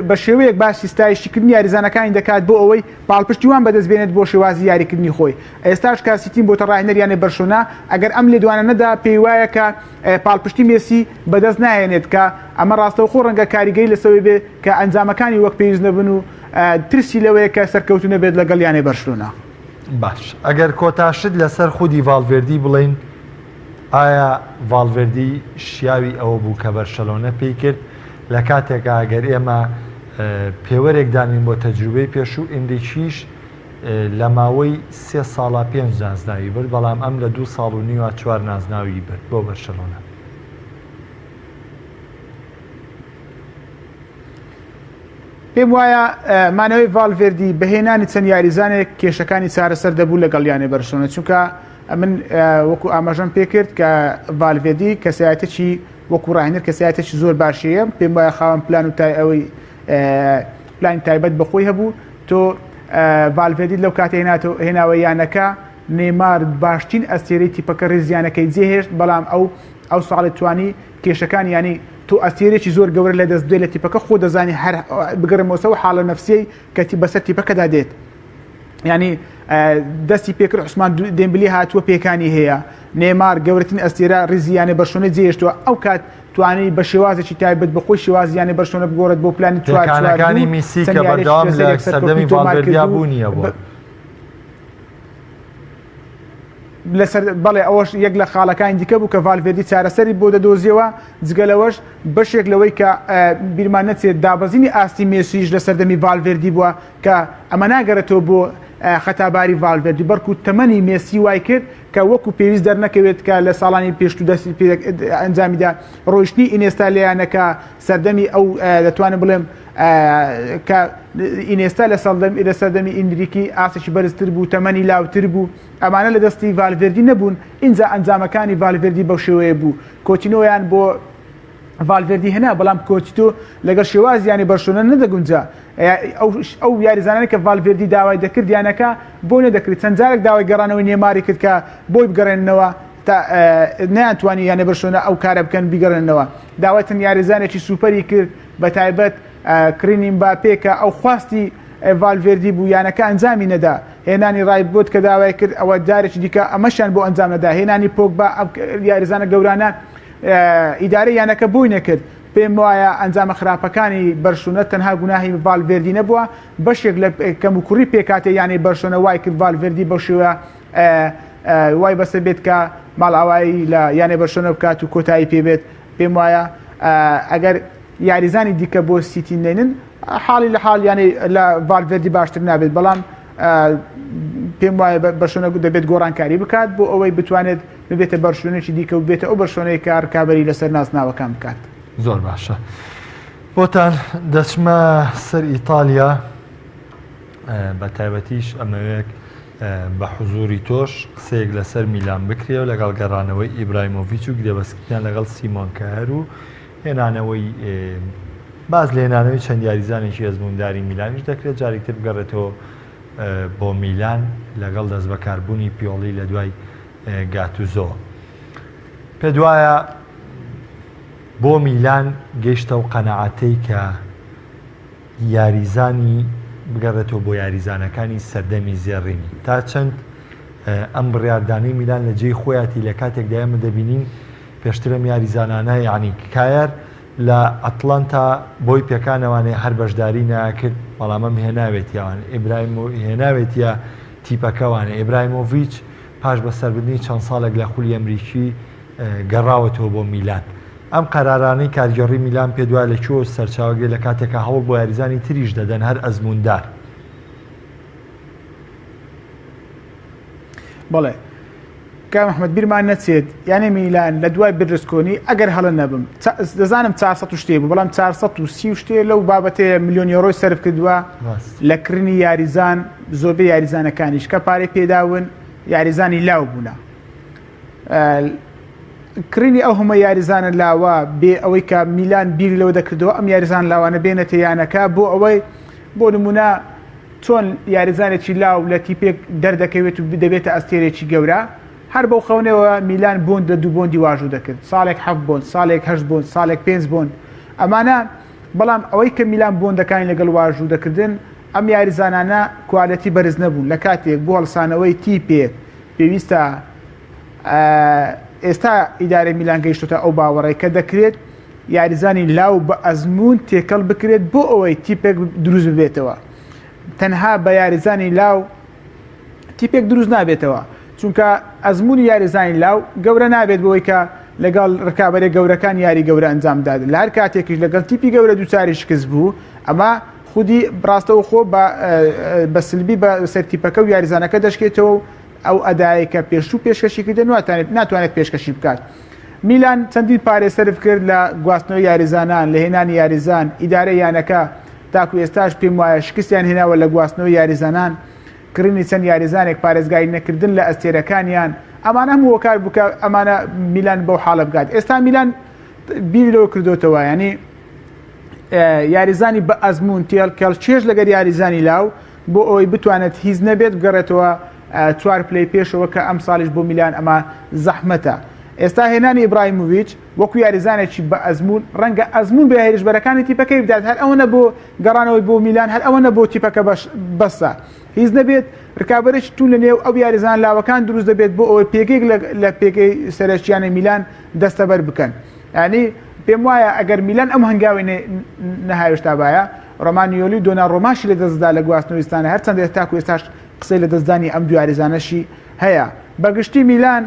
بە شێوەیەک باسی ستایشتیکردنی یاریزانەکانی دەکات بۆ ئەوەی پاڵپشتیوان بەدەستبێنێت بۆ شێوازی یاریکردنی خۆی ئێستاش کاسیتیم بۆتە ڕاهێنەر یانێ بەرشۆنە ئەگەر ئەم لێدوانەدا پێی وایە کە پاڵپشتی مێسی بەدەست نایێنێت کە ئەمە ڕاستەوخۆ ڕەنگە کاریگەی لەسەوەی بێ کە ئەنجامەکانی وەک پێویست نەبن و ترسی لەوەیە کە سەرکەوتونە بێت لەگەڵ یانێ بەرشۆنە
باش ئەگەر کۆتاشت لەسەر خودی ڤالڤێردی بڵین ئایا ڤالڤێردی شیاوی ئەوە بوو کە بەرشەلۆنە پێی کرد لە کاتێکە ئەگەر ئێمە پێوەرێک دانین بۆ تەجروبەی پێش و ئندێکیش لە ماوەی 3 ساڵە 5 نازناوی برد بەڵام ئەم لە 2 ساڵ و نیوە 4 نازناوی برد بۆ بەرشەلۆنە
پێم وایە مانەوەی ڤالڤێردی بەهێنانی چەند یاریزانێک کێشەکانی چارەسەر دەبوو لەگەڵ یانێ بەرشۆنە چونکە من وەکو ئاماژەم پێ کرد کە ڤالڤێردی کەسایەتێکی وەکو ڕاهێنەر کەسایەتێکی زۆر باشەیە پێم وایە خاوەن پلان و ئەوەی پلانی تایبەت بەخۆی هەبوو تۆ ڤالڤێردی لەو کاتێ هێناوە یانەکە نێمار باشترین ئەستێرەی تیپەکە ڕێزیانەکەی جێهێشت بەڵام ئەو ساڵی توانی کێشەکان ینی تۆ ئەستێرێکی زۆر گەورە لە دەست بدێت لە تیپەکە خۆ دەزانی هەر بگەڕێمەوەسەوە حاڵە نەفسیەی کە بەسەر تیپەکەدا دێت ینی دەستی پێکرد عوسمان دێمبلی هاتووە پێکانی هەیە نێمار گەورەترین ئەستێرە ڕێزیانێ بەرشۆنە جێهێشتووە ئەو کات توانی بە شێوازێکی تایبەت بەخۆی شێوازیانێ بەرشۆنە بگۆڕێت بۆ پلانی
توانەکانی میسی کە بەردەوام لە سەردەمی ڤالڤێردیا بوونیە بوو
بەڵێ ئەوەش یەک لە خاڵەکانی دیکە بوو کە ڤالڤێردی چارەسەری بۆ دەدۆزیەوە جگەلەوەش بەشێک لەوەی کە بیرمان نەچێت دابەزینی ئاستی مێسیش لە سەردەمی ڤالڤێردی بووە کە ئەمە ناگەرێتەوە بۆ خەتاباری ڤالڤێردی بەڵکو تەمەنی مێسی وای کرد کە وەکو پێویست دەرنەکەوێت کە لە ساڵانی پێشوو دەستی ئەنجامیدا ڕۆیشتنی ئینێستا لەیانەکە سەردەمی ئەو دەتوانم بڵێم کە ئینێستا لە سەردەمی ئیندریکی ئاسێکی بەرزتر بوو تەمەنی لاوتر بوو ئەمانە لە دەستی ڤالڤێردی نەبوون ئینجا ئەنجامەکانی ڤالڤێردی بەو شێوەیە بوو کۆچینۆیان بۆ ڤالڤێردی هێنا بەڵام کۆچیتۆ لەگەڵ شێوازیانی بەرشۆنە نەدەگونجا ئەو یاریزانانی کە ڤالڤێردی داوای دەکرد یانەکە بۆ نەدەکرێت چەند جارێک داوای گەڕانەوەی نێماری کرد کە بۆی بگەڕێنەوە تا نەیانتوانی یانە بەرشۆنە ئەو کارە بکەن بیگەڕێنەوە داوای چەند یاریزانێکی سوپەری کرد بە تایبەت کرینی مباپێ کە ئەو خواستی ڤالڤێردی بوو یانەکە ئەنجامی نەدا هێنانی ڕایبۆت کە داوای کرد ئەوە جارێکی دیکە ئەمەشیان بۆ ئەنجام نەدا هێنانی پۆگبا یاریزانە گەورانە ئیدارەی یانەکە بووی نەکرد پێم وایە ئەنجامە خراپەکانی بەرشۆنە تەنها گوناهی ڤالڤێردی نەبووە بەشێک لە کەم و کوڕی پێکاتێ یانی بەرشۆنە وای کرد ڤالڤێردی بەو شێوە وای بەسەر بێت کە ماڵئاوایی لە یانێ بەرشۆنە بکات و کۆتایی پێبێت پێم وایە ئەگەر یاریزانی دیکە بۆ سیتی نێنن حاڵی لە حاڵ ینی لە ڤالڤێردی باشتر نابێت بەڵام پێم وایە بەرشۆنە دەبێت گۆڕانکاری بکات بۆ ئەوەی بتوانێت ببێتە بەرشۆنێکی دیکە و بێتە ئەو بەرشۆنەی کار کابەری لەسەر ناسناوەکان بکات
زۆر باشە بۆتان دەچمە سەر ئیتالیا بە تایبەتیش ئەمەوێک بە حوزوری تۆش قسەیەک لەسەر میلان بکرێ و لەگەڵ گەڕانەوەی ئیبراهیمۆڤیچ و گرێبەسکردیان لەگەڵ سیمۆن کەهەر و هێنانەوەی باز لە هێنانەوەی چەند یاریزانێکی ئەزمونداری میلانیش دەکرێت جارێکتر بگەڕێتەوە بۆ میلان لەگەڵ دەست بەکاربوونی پیۆڵی لە دوای گاتوزۆ پێ دوایە بۆ میلان گەیشتە و قەنەعەتەی کە یاریزانی بگەڕێتەوە بۆ یاریزانەکانی سەردەمی زێڕینی تا چەند ئەم بڕیاردانەی میلان لە جێی خۆیاتی لە کاتێکدا ئێمە دەبینین پێشترم یاریزانانە یعنی کایر لە ئەتلانتا بۆی پێکانەوانێ هەر بەشداری ناکرد بەڵامەم هێناوێت یاوان هێناوێت یا تیپەکەوانە ئیبراهیمۆڤیچ پاش بەسەربردنی چەند ساڵێک لە خولی ئەمریکی گەڕاوەتەوە بۆ میلان ئەم قەرارانەی کارگەڕی میلان پێ دوای لە چۆ سەرچاوەگرێت لە کاتێکە هەوڵ بۆ یاریزانی تریش دەدەن هەر ئەزموندار
بەڵێ کام محمد بیرمان نەچێت یانێ میلان لە دوای برسکۆنی ئەگەر هەڵە نەبم دەزانم 400 شتێ بوو بەڵام 430 شتێ لەو بابەتەیە ملیۆن یۆرۆی سەرف کردووە لە کردنی یاریزان زۆربەی یاریزانەکانیش کە پارەی پێداون یاریزانی لاو بوونە کردنی ئەو هەموو یاریزانە لاوە بێ ئەوەی کە میلان بیری لەوە دەکردەوە ئەم یاریزان لاوانە بێنێتە یانەکە بۆ ئەوەی بۆ نمونە چۆن یاریزانێکی لاو لە تیپێک دەردەکەوێت و دەبێتە ئەستێرێکی گەورە هەر بەو خەونەوە میلان بۆند لە دوو بۆندی واژوو دەکرد ساڵێک 7 بۆن ساڵێک 8 بۆن ساڵێک 5 بۆن ئەمانە بەڵام ئەوەی کە میلان بۆندەکانی لەگەڵ واژوو دەکردن ئەم یاریزانانە کوالەتی بەرز نەبوون لە کاتێک بۆ هەڵسانەوەی تیپێک پێویستە ئێستا ئیدارە میلان گەیشتۆتە ئەو باوەڕێ کە دەکرێت یاریزانی لاو بە ئەزمون تێکەڵ بکرێت بۆ ئەوەی تیپێک دروست ببێتەوە تەنها بە یاریزانی لاو تیپێک دروست نابێتەوە چونکە ئەزمموی یاریزانی لاو گەورە نابێت بۆی کە لەگەڵ ڕکابەرێک گەورەکان یاری گەورە ئەنجامداد لە هەر کاتێکیش لەگەڵ تیپی گەورە دووچاری شکست بوو ئەمە خودی بڕاستەوە خۆ بە سلبی بە سەرتیپەکە و یاریزانەکە دەشکێتەوە ئەو ئەدایەکە پێشوو پێشکەشی کردن ناتوانێت پێشکەشی بکات میلان چەندین پارێ سەرف کرد لە گواستنەوەی یاریزانان لە هێنانی یاریزان ئیدارە یانەکە تاکو ئێستاش پێم وایە شکستیان هێناوە لە گواستنەوە یاریزانان کڕینی چەند یاریزانێک پارێزگای نەکردن لە ئەستێرەکانیان ئەمانە هەموو وەکار بکە ئەمانە میلان بەو حاڵە بگات ئێستا میلان بیر لەوە کردوتەوە ینی یاریزانی بە ئەزمون تێڵکەڵ چێژ لەگەر یاریزانی لاو بۆ ئەوەی بتوانێت هیچ نەبێت بگەڕێتەوە 4 پلەی پێشەوە کە ئەم ساڵیش بۆ میلان ئەمە زەحمەتە ئێستا هێنانی ئیبراهیمۆڤیچ وەکو یاریزانێکی بە ئەزمون ڕەنگە ئەزمون بە هێرشبەرەکانی تیپەکەی بدات هەر ئەوەنە بۆ گەڕانەوەی بۆ میلان هەر ئەوەنە بۆ تیپەکە بەسە هیچ نەبێت ڕکابەرێکی تو لە نێو ئەو یاریزان لاوەکان دروست دەبێت بۆ ئەوەی پێگەیەک لە پێگەی سەرەکییانە میلان دەستەبەر بکەن ینی پێم وایە ئەگەر میلان ئەم هەنگاوی نەهاوێشتا باە ڕۆمانیۆلی دۆنا ڕۆماشی لە دەستدا لە گواستنەوەستانە هەرچەندە تاکو ئێستاش قسەی لە دەستدانی ئەم دو یاریزانەشی هەیە بەگشتی میلان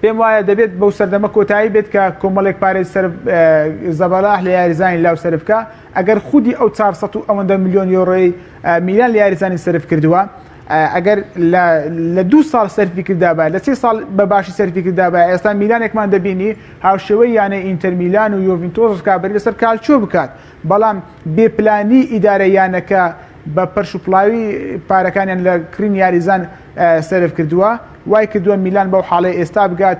پێم وایە دەبێت بەو سەردەمە کۆتایی بێت کە کۆمەڵێک پارەی زەبەلاح لە یاریزانی لاو سەرف بکە ئەگەر خودی ئەو 400 ئەوەندە میلیۆن یۆڕۆی میلان لە یاریزانی سەرف کردووە ئەگەر لە 2 ساڵ سەرفی کردابە لە 3 ساڵ بە باشی سەرفی کردابە ئێستا میلانێکمان دەبینی هاوشێوەی یانە ئینتەر میلان و یۆڤینتۆس کابری لەسەر کالچۆ بکات بەڵام بێپلانی ئیدارە یانەکە بە پەرشوپڵاوی پارەکانیان لە کڕین یاریزان سەرف کردووە وای کردووە میلان بەو حاڵی ئێستا بگات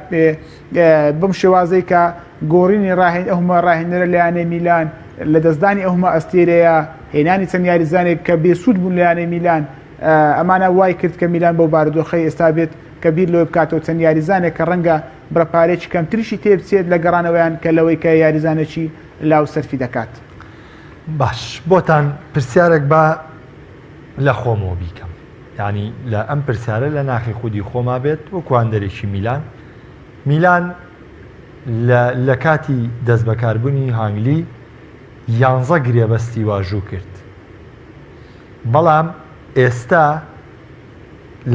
بم شێوازەی کە گۆڕینی ئەومە ڕاهێنەرە لەیانەی میلان لە دەستدانی ئەومە ئەستێرەیە هێنانی چەند یاریزانێک کە بێسوود بوون لەیانەی میلان ئەمانە وای کرد کە میلان بەو بارودۆخی ئێستا بێت کە بیر لەوە بکاتەوە چەند یاریزانێک کە ڕەنگە بڕپارێکی کەمتریشی تێبچێت لە گەڕانەوەیان کە لەوەی کە یاریزانێکی لاو سەرفی دەکات
باش بۆتان پرسیارێک بە لە خۆمەوە بیکەم ینی لە ئەم پرسیارە لە ناخی خودی خۆما بێت وەکوواندەرێکی میلان لە کاتی دەست بەکاربوونی هانگلی 11 گرێبەستی واژوو کرد بەڵام ئێستا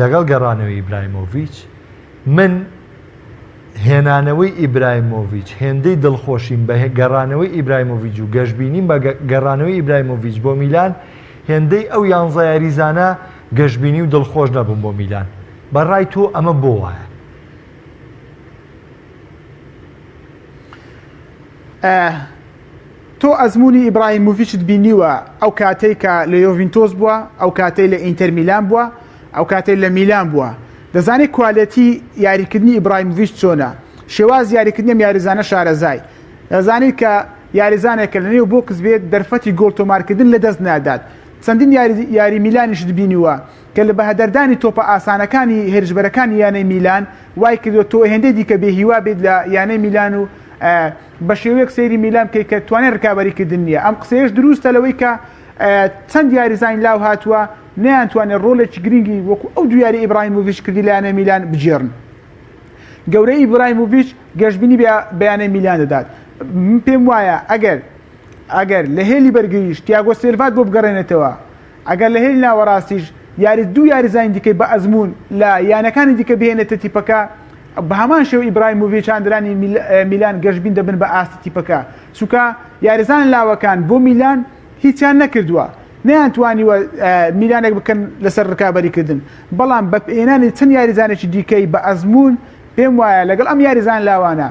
لەگەڵ گەڕانەوەی ئیبراهیمۆڤیچ من هێنانەوەی ئیبراهیمۆڤیچ هێندەی دڵخۆشیم بە گەڕانەوەی ئیبراهیمۆڤیچ و گەشتبینیم بە گەڕانەوەی ئیبراهیمۆڤیچ بۆ میلان هێندەی ئەو 11 یاریزانە گەشتبینی و دڵخۆش نەبووم بۆ میلان بەڕای تۆ ئەمە بۆ وایە
تۆ ئەزمموی ئیبراهیمۆڤیچت بینیوە ئەو کاتەی کە لە یۆڤینتۆس بووە ئەو کاتەی لە ئینتەر میلان بووە ئەو کاتەی لە میلان بووە دەزانێت کوالەتی یاریکردنی ئیبراهیمۆڤیچ چۆنە شێواز یاریکردنی یاریزانە شارەزای دەزانیت کە یاریزانێکە لە نێو بۆ کەس بێت دەرفەتی گۆڵتۆمارکردن لە دەست نادات چەندین یاری میلانیش بینیوە کە لە بەهەدەردانی تۆپە ئاسانەکانی هێرشبەرەکانی یانەی میلان وای کردو تۆ هێندەی دیکە بێهیوا بێت لە یانەی میلان و بە شێوەیەک سەیری میلان بکەیت کە توانێت ڕکابەریکردن نییە ئەم قسەیەش دروستە لەوەی کە چەند یاریزانی لاو هاتووە نەیانتوانێت ڕۆڵێکی گرنگی وەکو ئەو دو یاری ئیبراهیمۆڤیچ کردی لە یانەی میلان بجێڕن گەورەی ئیبراهیمۆڤیچ گەشتبینی بەیانەی میلان دەدات پێم وایە ئەگەر لە هێلی بەرگریش تیاگۆ سێلڤات بۆ بگەڕێنێتەوە ئەگەر لە هێلی ناوەڕاستیش دوو یاریزانی دیکەی بە ئەزمون لە یانەکانی دیکە بهێنێتە تیپەکە بە هەمان شێو ئیبراهیمۆڤیچ هاندرانی میلان گەشتبین دەبن بە ئاستی تیپەکە چونکە یاریزان لاوەکان بۆ میلان هیچیان نەکردووە نەیانتوانیوە میلانێک بکەن لەسەر ڕکابەریکردن بەڵام بە پێێنانی چەند یاریزانێکی دیکەی بە ئەزمون پێم وایە لەگەڵ ئەم یاریزان لاوانە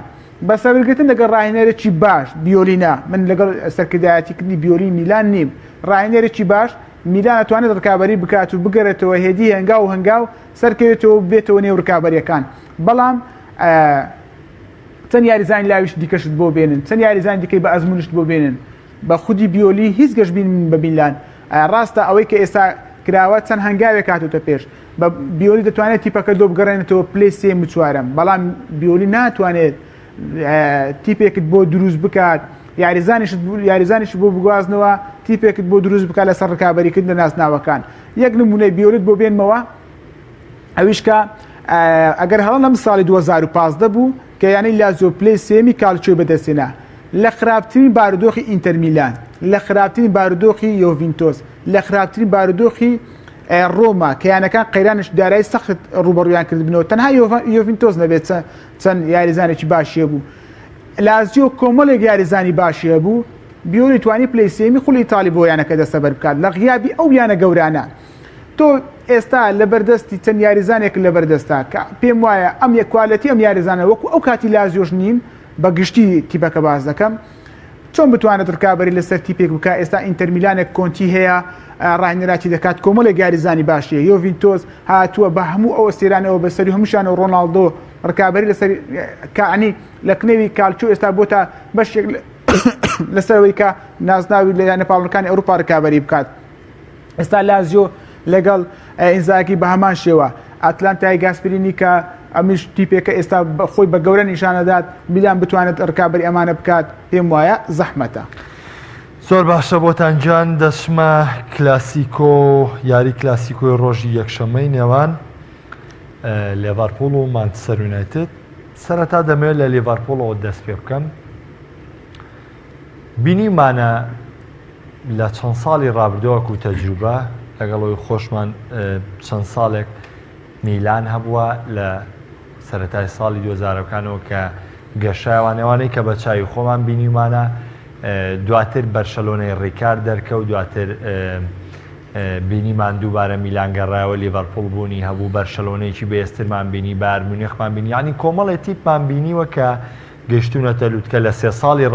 بە سەبرگرتن لەگەڵ ڕاهێنەرێکی باش بیۆلینا من لەگەڵ سەرکردایەتیکردنی بیۆلی میلان نیم ڕاهێنەرێکی باش میلان ئەتوانێت ڕکابەری بکات و بگەڕێتەوە هێدی هەنگاو سەرکەوێتەوە بێتەوە نێو ڕکابەریەکان بەڵام چەند یاریزانی لاویش دیکەشت بۆ بێنن چەند یاریزانی دیکەی بە ئەزمونشت بۆ بێنن بە خودی بیۆلی هیچ گەشتبین بە میلان ڕاستە ئەوەی کە ئێستا کراوە چەند هەنگاوێک هاتوتە پێش بە بیۆلی دەتوانێت تیپەکە دۆ بگەڕێنێتەوە پلەی 3 چوارەم بەڵام بیۆلی ناتوانێت تیپێکت بۆ دروست بکات یاریزانیش بۆ بگوازنەوە تیپێکت بۆ دروست بکات لەسەر ڕکابەریکردن لە ناسناوەکان یەک نمونەی بیۆلیت بۆ بێنمەوە ئەویش کە ئەگەر هەڵە لەم ساڵی 2015 بوو کە یانەی لازۆ پلەی 3 کالچۆی بەدەستێنا لە خراپترین بارودۆخی ئینتەر میلان لە خراپترین بارودۆخی یۆڤینتۆس لە خراپترین بارودۆخی ڕۆما کە یانەکان قەیرانش دارایی سەخت ڕوبەڕویان کردبنەوە تەنها یۆڤینتۆس نەبێت چەند یاریزانێکی باشیە بوو لازیۆ کۆمەڵێک یاریزانی باشیە بوو بیۆلی توانی پلەی 3 خوڵی ئیتالی بۆ یانەکە دەستەبەر بکات لە غیابی ئەو یانە گەورانە تۆ ئێستا لە بەردەستی چەند یاریزانێک لە بەردەستا کە پێم وایە ئەم یەکوالەتی ئەم یاریزانە وەکو ئەو کاتی لازیۆش نین بە گشتی تیپەکە باز دەکەم چۆن بتوانێت ڕکابەری لەسەر تیپێک بکە ئێستا ئینتەرمیلانێک کۆنتی هەیە ڕاهێنەراتی دەکات کۆمەڵێک یاریزانی باشیە یۆڤینتۆز هاتووە بە هەموو ئەو ئەستێرانەوە بەسەری هەمووشان و ڕۆناڵدۆ ڕکابەری لەسەر کانی لە کنێوی کالچۆ ئێستا بۆتە بەشێک لەسەرەوەی کە نازناوی لە یانە پاڵەکانی ئەوروپا ڕکابەری بکات ئێستا لازیۆ لەگەڵ ئینزاکی بە هەمان شێوە ئەتلانتای گاسپرینی کە ئەمیش تیپێکە ئێستا خۆی بە گەورە نیشانەدات بیلان بتوانێت ڕکابەری ئەمانە بکات پێم وایە زەحمەتە.
زۆر باشە بۆتانجان دەچمە کلاسیکۆ یاری کلاسیکۆی ڕۆژی یەکشەمەی نێوان لیڤەرپوڵ و مانچستەر یونایتد. سەرەتا دەمەوێت لە لیڤەرپوڵەوە دەست پێ بکەم. بینیمانە لە چەند ساڵی ڕابردووەک و تەجروبە لەگەڵەوەی خۆشمان چەند ساڵێک میلان هەبووە لە سەرەتای ساڵی 2000ەکانەوە کە گەشایوانەوانەی کە بە چاوی خۆمان بینیمانە دواتر بەرشەلۆنەی ڕیکارد دەرکەوت دواتر بینیمان دووبارە میلان گەڕایەوە لیڤەرپوڵ بوونی هەبوو بەرشەلۆنەیەکی بەێسترمان بینی بایر مونیخمان بینی ینی کۆمەڵی تیپمان بینیوە کە گەشتونەتە لووتکە لە 3 ساڵی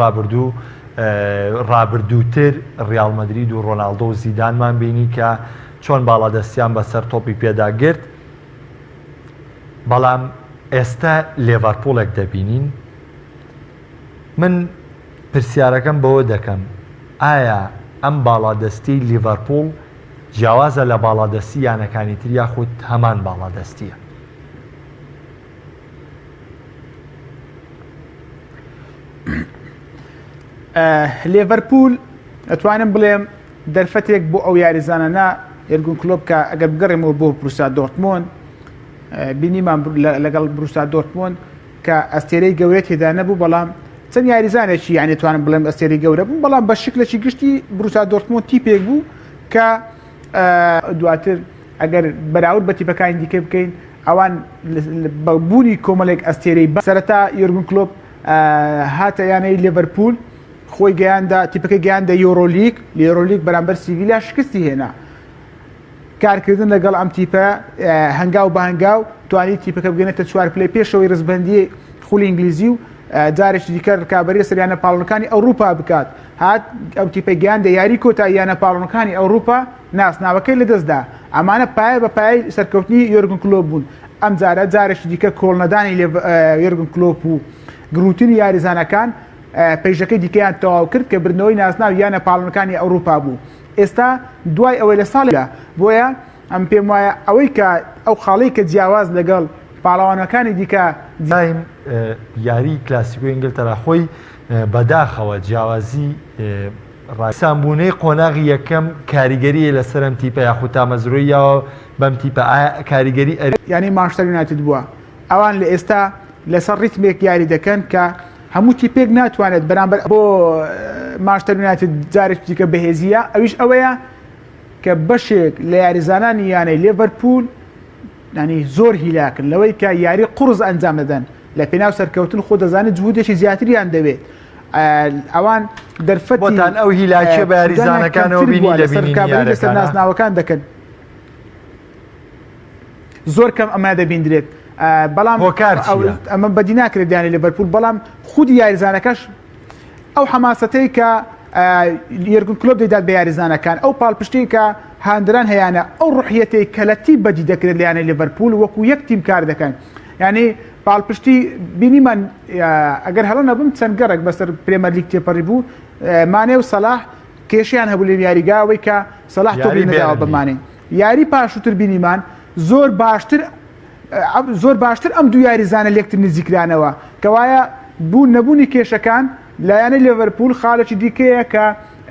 ڕابردووتر ڕیال مەدرید و ڕۆناڵدۆ و زیدانمان بینی کە چۆن باڵادەستیان بەسەر تۆپی پێداگرت. بەڵام ئێستا لیڤەرپوڵێک دەبینین. من پرسیارەکەم بەوە دەکەم ئایا ئەم باڵادەستی لیڤەرپوڵ جیاوازە لە باڵادەستی یانەکانی تر یاخود هەمان باڵادەستیە؟
لیڤەرپوڵ ئەتوانم بڵێم دەرفەتێک بۆ ئەو یاریزانەنا ئێرگون کلۆب کە ئەگەر بگەڕێمەوە بۆ بروسیا دۆرتمۆند بینیمان لەگەڵ بروسیا دۆرتمۆند کە ئەستێرەی گەورەی تێدا نەبوو بەڵام چەند یاریزانێکی یعنی توانم بڵێم ئەستێرەی گەورە بوو بەڵام بە شکلێکی گشتی بروسیا دۆرتمۆند تیپێک بوو کە دواتر ئەگەر بەراورد بە تیپەکانی دیکە بکەین ئەوان بوونی کۆمەڵێک ئەستێرەی سەرەتا ئێرگون کلۆب هاتە یانەی لیڤەرپوڵ خۆی گەیاندا تیپەکەی گەیاندە یۆرۆلیگ بەرامبەر سیڤیلا شکستی هێنا کارکردن لەگەڵ ئەم تیپە هەنگاو بە هەنگاو توانیت تیپەکە بگەنێتە 4 پلەی پێشەوەی ڕزبەندی خولی ئینگلیزی و جارێکی دیکە ڕکابەری سەریانە پاڵۆنەکانی ئەوروپا بکات هات ئەو تیپە گەیاندە یاری کۆتاییانە پاڵۆنەکانی ئەوروپا ناسناوەکەی لەدەستدا ئەمانە پایە بە پایەی سەرکەوتنی یۆرگن کلۆپ بوون ئەم جارێکی دیکە کۆڵنەدانی یۆرگن کلۆپ و گروتنی یاریزانەکان پێیژەکەی دیکەیان تەواو کرد کە برنەوەی ناسناو یانە پاڵۆنەکانی ئەوروپا بوو. ئێستا دوای ئەوەی لە ساڵیدا بۆیە ئەم پێم وایە ئەوەی کە ئەو خاڵەی کە جیاواز لەگەڵ پاڵەوانەکانی دیکە
دایم یاری کلاسیکۆی ئینگلتەرا خۆی بەداخەوە جیاوازی ڕایسانبوونەی قۆناغی یەکەم کاریگەریە لەسەر ئەم تیپە یاخود تامەزرۆییەوە بەم تیپە کاریگەری
یعنی مانچستەر یونایتد بووە ئەوان لە ئێستا لەسەر ڕیتمێک یاری دەکەن کە هەموو تیپێک ناتوانێت بەرامبەر بۆ مانچستەر یونایتد جارێک دیکە بەهێزیە ئەویش ئەوەیە کە بەشێک لە یاریزانانی یانەی لیڤەرپوڵ ینی زۆر هیلاکن لەوەی کە یاری قورس ئەنجام دەدەن لە پێناو سەرکەوتن خۆ دەزانێت جوودێکی زیاتریان دەوێت ئەوان
دەرفەتان ئەو هیلاکیە بە یاریزانەکانەوە بینی لە بینی
لەسەر ناسناوەکان دەکەن زۆر کەم ئەمە دەبیندرێت بەڵام ئەمە بەدی ناکرێت دیانی لیڤەرپوڵ بەڵام خودی یاریزانەکەش ئەو حەماسەتەی کە یۆرگن کلۆپ دەیدات بە یاریزانەکان ئەو پاڵپشتەی کە هاندران هەیەە ئەو ڕوحیەتەی کە لە تیپ بەدی دەکرێت لە یانەی لیڤەرپوڵ وەکو یەک تیم کار دەکەن یعنی پاڵپشتی بینیمان ئەگەر هەڵە نەبم چەند گەڕێک بەسەر پرێمەر لیگ تێپەڕی بوو مانێ و سەلاح کێشیان هەبوو لە یاریگاوەی کە سەلاح تۆپی نەداوە بمانێ یاری پاشووتر بینیمان زۆر باشتر ئەم دوو یاریزانە لێکتر نزیکرانەوە کەوایە بوون نەبوونی کێشەکان لایەنەی لیڤەرپوڵ خاڵێکی دیکەیە کە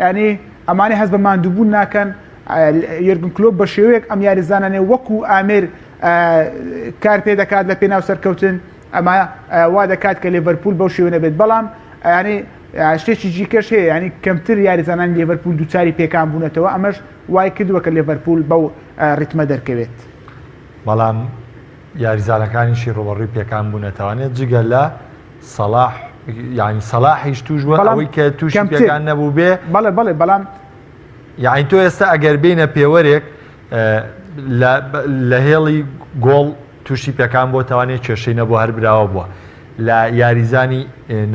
ینی ئەمانەی هەست بە ماندووبوون ناکەن یۆرگن کلۆپ بە شێوەیەک ئەم یاریزانانێ وەکو ئامێر کار پێ دەکات لە پێناو سەرکەوتن ئەمە وا دەکات کە لیڤەرپوڵ بەو شێوە بێت بەڵام ینی شتێکی جیکەش هەیە ینی کەمتر یاریزانانی لیڤەرپوڵ دووچاری پێکان بوونەتەوە ئەمەش وای کردووە کە لیڤەرپوڵ بەو ڕیتمە دەرکەوێت
بەڵام یاریزانەکانیشی ڕۆبەڕووی پێکان بوونەتەوانێت جگە لە سەلاح یعنی سەلاحیش توش بووە ئەوەی کە تووشی پێکان نەبوو بێ
بەڵێ بەڵام
یعنی تۆ ئێستا ئەگەر بینە پێوەرێک لە هێڵی گۆڵ تووشی پێکان بۆ تەوانێت کێشەی نەبوو هەر براوە بووە لە یاریزانی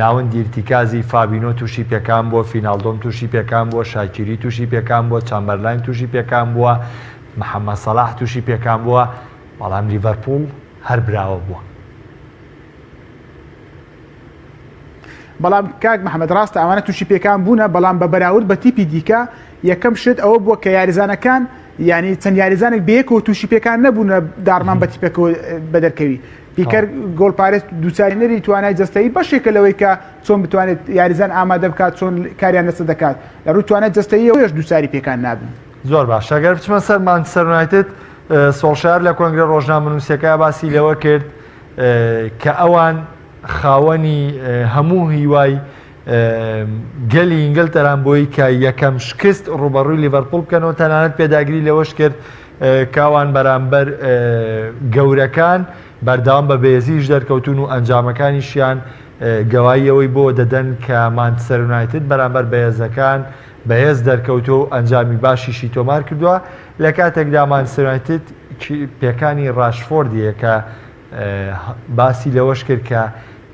ناوەندی ارتیکازی فابینۆ تووشی پێکان بووە، فیناڵدۆم تووشی پێکان بووە، شاکیری تووشی پێکان بووە، چامبەرلاین تووشی پێکان بووە، محەممەد سەلاح تووشی پێکان بووە، بەڵام لیڤەرپوڵ هەر براوە بووە.
بەڵام کاک محەممەد ڕاستە ئەوانە تووشی پێکان بوونە، بەڵام بە بەراورد بە تیپی دیکە یەکەم شت ئەوە بووە کە یاریزانەکان ینی چەند یاریزانێک بەیەکەوە تووشی پێکان نەبوونە داڕمان بە تیپەکەەوە بەدەرکەوی. پیکەر گۆڵپارێز دووچارینەری توانای جەستایی بەشێکە لەوەی کە چۆن بتوانێت یاریزان ئامادە بکات، چۆن کاریان لەسەر دەکات لە ڕووی توانای جەستایی ئەوەش دووچاری پێکان نابن.
زۆر باش. ئەگەر بچمە سەر مانچستەر یونایتد، سۆڵشار لە کۆنگرە ڕۆژنامەنووسیەکە باسی لەوە کرد کە ئەوان خاوەنی هەموو هیوای گەلی ئینگلتەران بۆی کە یەکەم شکست ڕوبەڕووی لیڤەرپوڵ بکەنەوە، تەنانەت پێداگری لەوەش کرد کاوان بەرامبەر گەورەکان بەردەوام بە بەهێزیش دەرکەوتون و ئەنجامەکانیشیان گەواییەوەی بۆ دەدەن کە مانچستەر یونایتد بەرامبەر بەهێزەکان بەهێز دەرکەوتۆ و ئەنجامی باشیشی تۆمار کردووە. لە کاتێکدا مانچستەر یونایتد پێکانی ڕاشفۆردیە کە باسی لەوەش کرد کە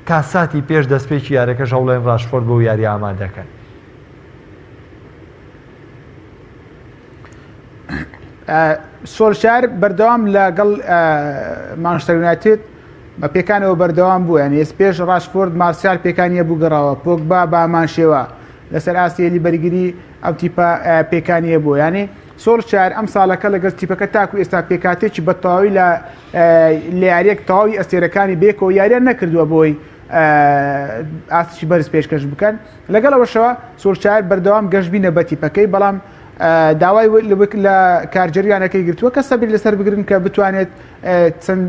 تا ساتی پێش دەستپێکی یارەکەش هەوڵێن ڕاشفۆرد بۆ یاری ئامادەکەن.
سۆڵشار بەردەوام لەگەڵ مانچستەر یونایتد بە پێکانەوە بەردەوام بوو، یعنی پێش ڕاشفۆرد مارسیال پێکانیە بوو گەڕاوە، پۆگبا بامان شێوە لەسەر ئاسیێلی بەرگری ئەو تیپە پێکانیە بوو. ینی سۆڵشار ئەم ساڵەکە لەگەڵ تیپەکە تاکو ئێستا پێکاتێکی بە تەواوی لە یاریەک تەواوی ئەستێرەکانی بێکەوە یاریان نەکردووە بۆی ئاستشی بەرز پێشکەش بکەن. لەگەڵەوەشەوە سۆڵشار بەردەوام گەشتبینە بە تیپەکەی، بەڵام داوای لە کارجەریانەکەی گرتووە کە سەبیر لەسەر بگرن کە بتوانێت چەند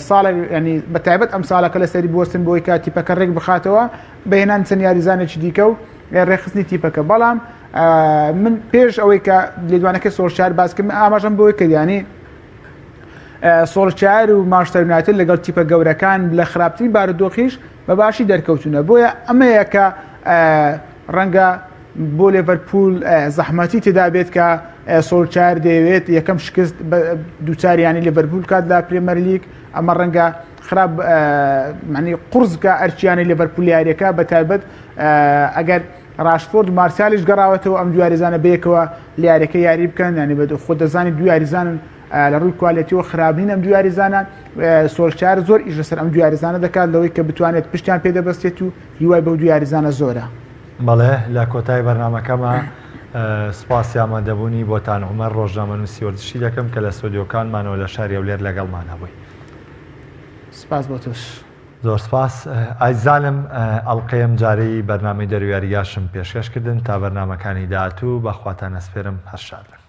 ساڵێک ینی بەتایبەت ئەم ساڵەکە لەسەری بوەستن بۆی کە تیپەکە ڕێک بخاتەوە بەهێنان چەند یاریزانێکی دیکە و ڕێخستنی تیپەکە. بەڵام من پێش ئەوەی کە لێدوانەکە سۆڵشار باسکەم ئاماژەم بۆی کردیانی سۆڵشار و مانچستەر یونایتد لەگەڵ تیپە گەورەکان لە خراپترین بارودۆخیش بە باشی دەرکەوتونە. بۆیە ئەمەیە کە ڕەنگە بۆ لیڤەرپوڵ زەحمەتی تێدا بێت کە سۆڵشار دەیەوێت یەکەم شکست دووچاریانی لیڤەرپوڵ کات لە پرێمەر لیگ، ئەمە ڕەنگە خراپ معنی قورس بکە ئەرچیانی لیڤەرپوڵ یاریەکە بەتایبەت ئەگەر ڕاشفۆرد و مارسیالیش گەڕاوەتەوە ئەم دوو یاریزانە بەیەکەوە لە یاریەکە یاری بکەن، ینی بە خۆ دەزانی دوو یاریزانن لە ڕووی کوالیتیەوە خراپنین ئەم دوو یاریزانە. سۆڵشار زۆر ئیش لەسەر ئەم دوو یاریزانە دەکات لەوەی کە بتوانێت پشتیان پێدەبەستێت و هیوای بەو دوو یاریزانە زۆرە.
بەڵێ لە کۆتای بەرنامەکەمە سپاسی ئامادەبوونی بۆتان عومەر ڕۆژنامەنووسی وەرزشی دەکەم کە لە سۆدیۆکانمانەوە لە شاری هەولێر لەگەڵمان هەبووی.
سپاس بۆ توش.
زۆر سپاس. ئایزانم ئەڵقەیەم جارەی بەرنامەی دەرویاریگاشم پێشکەشکردن تا بەرنامەکانی داهاتوو بەخواتان ئەسپێرم هەر شادن.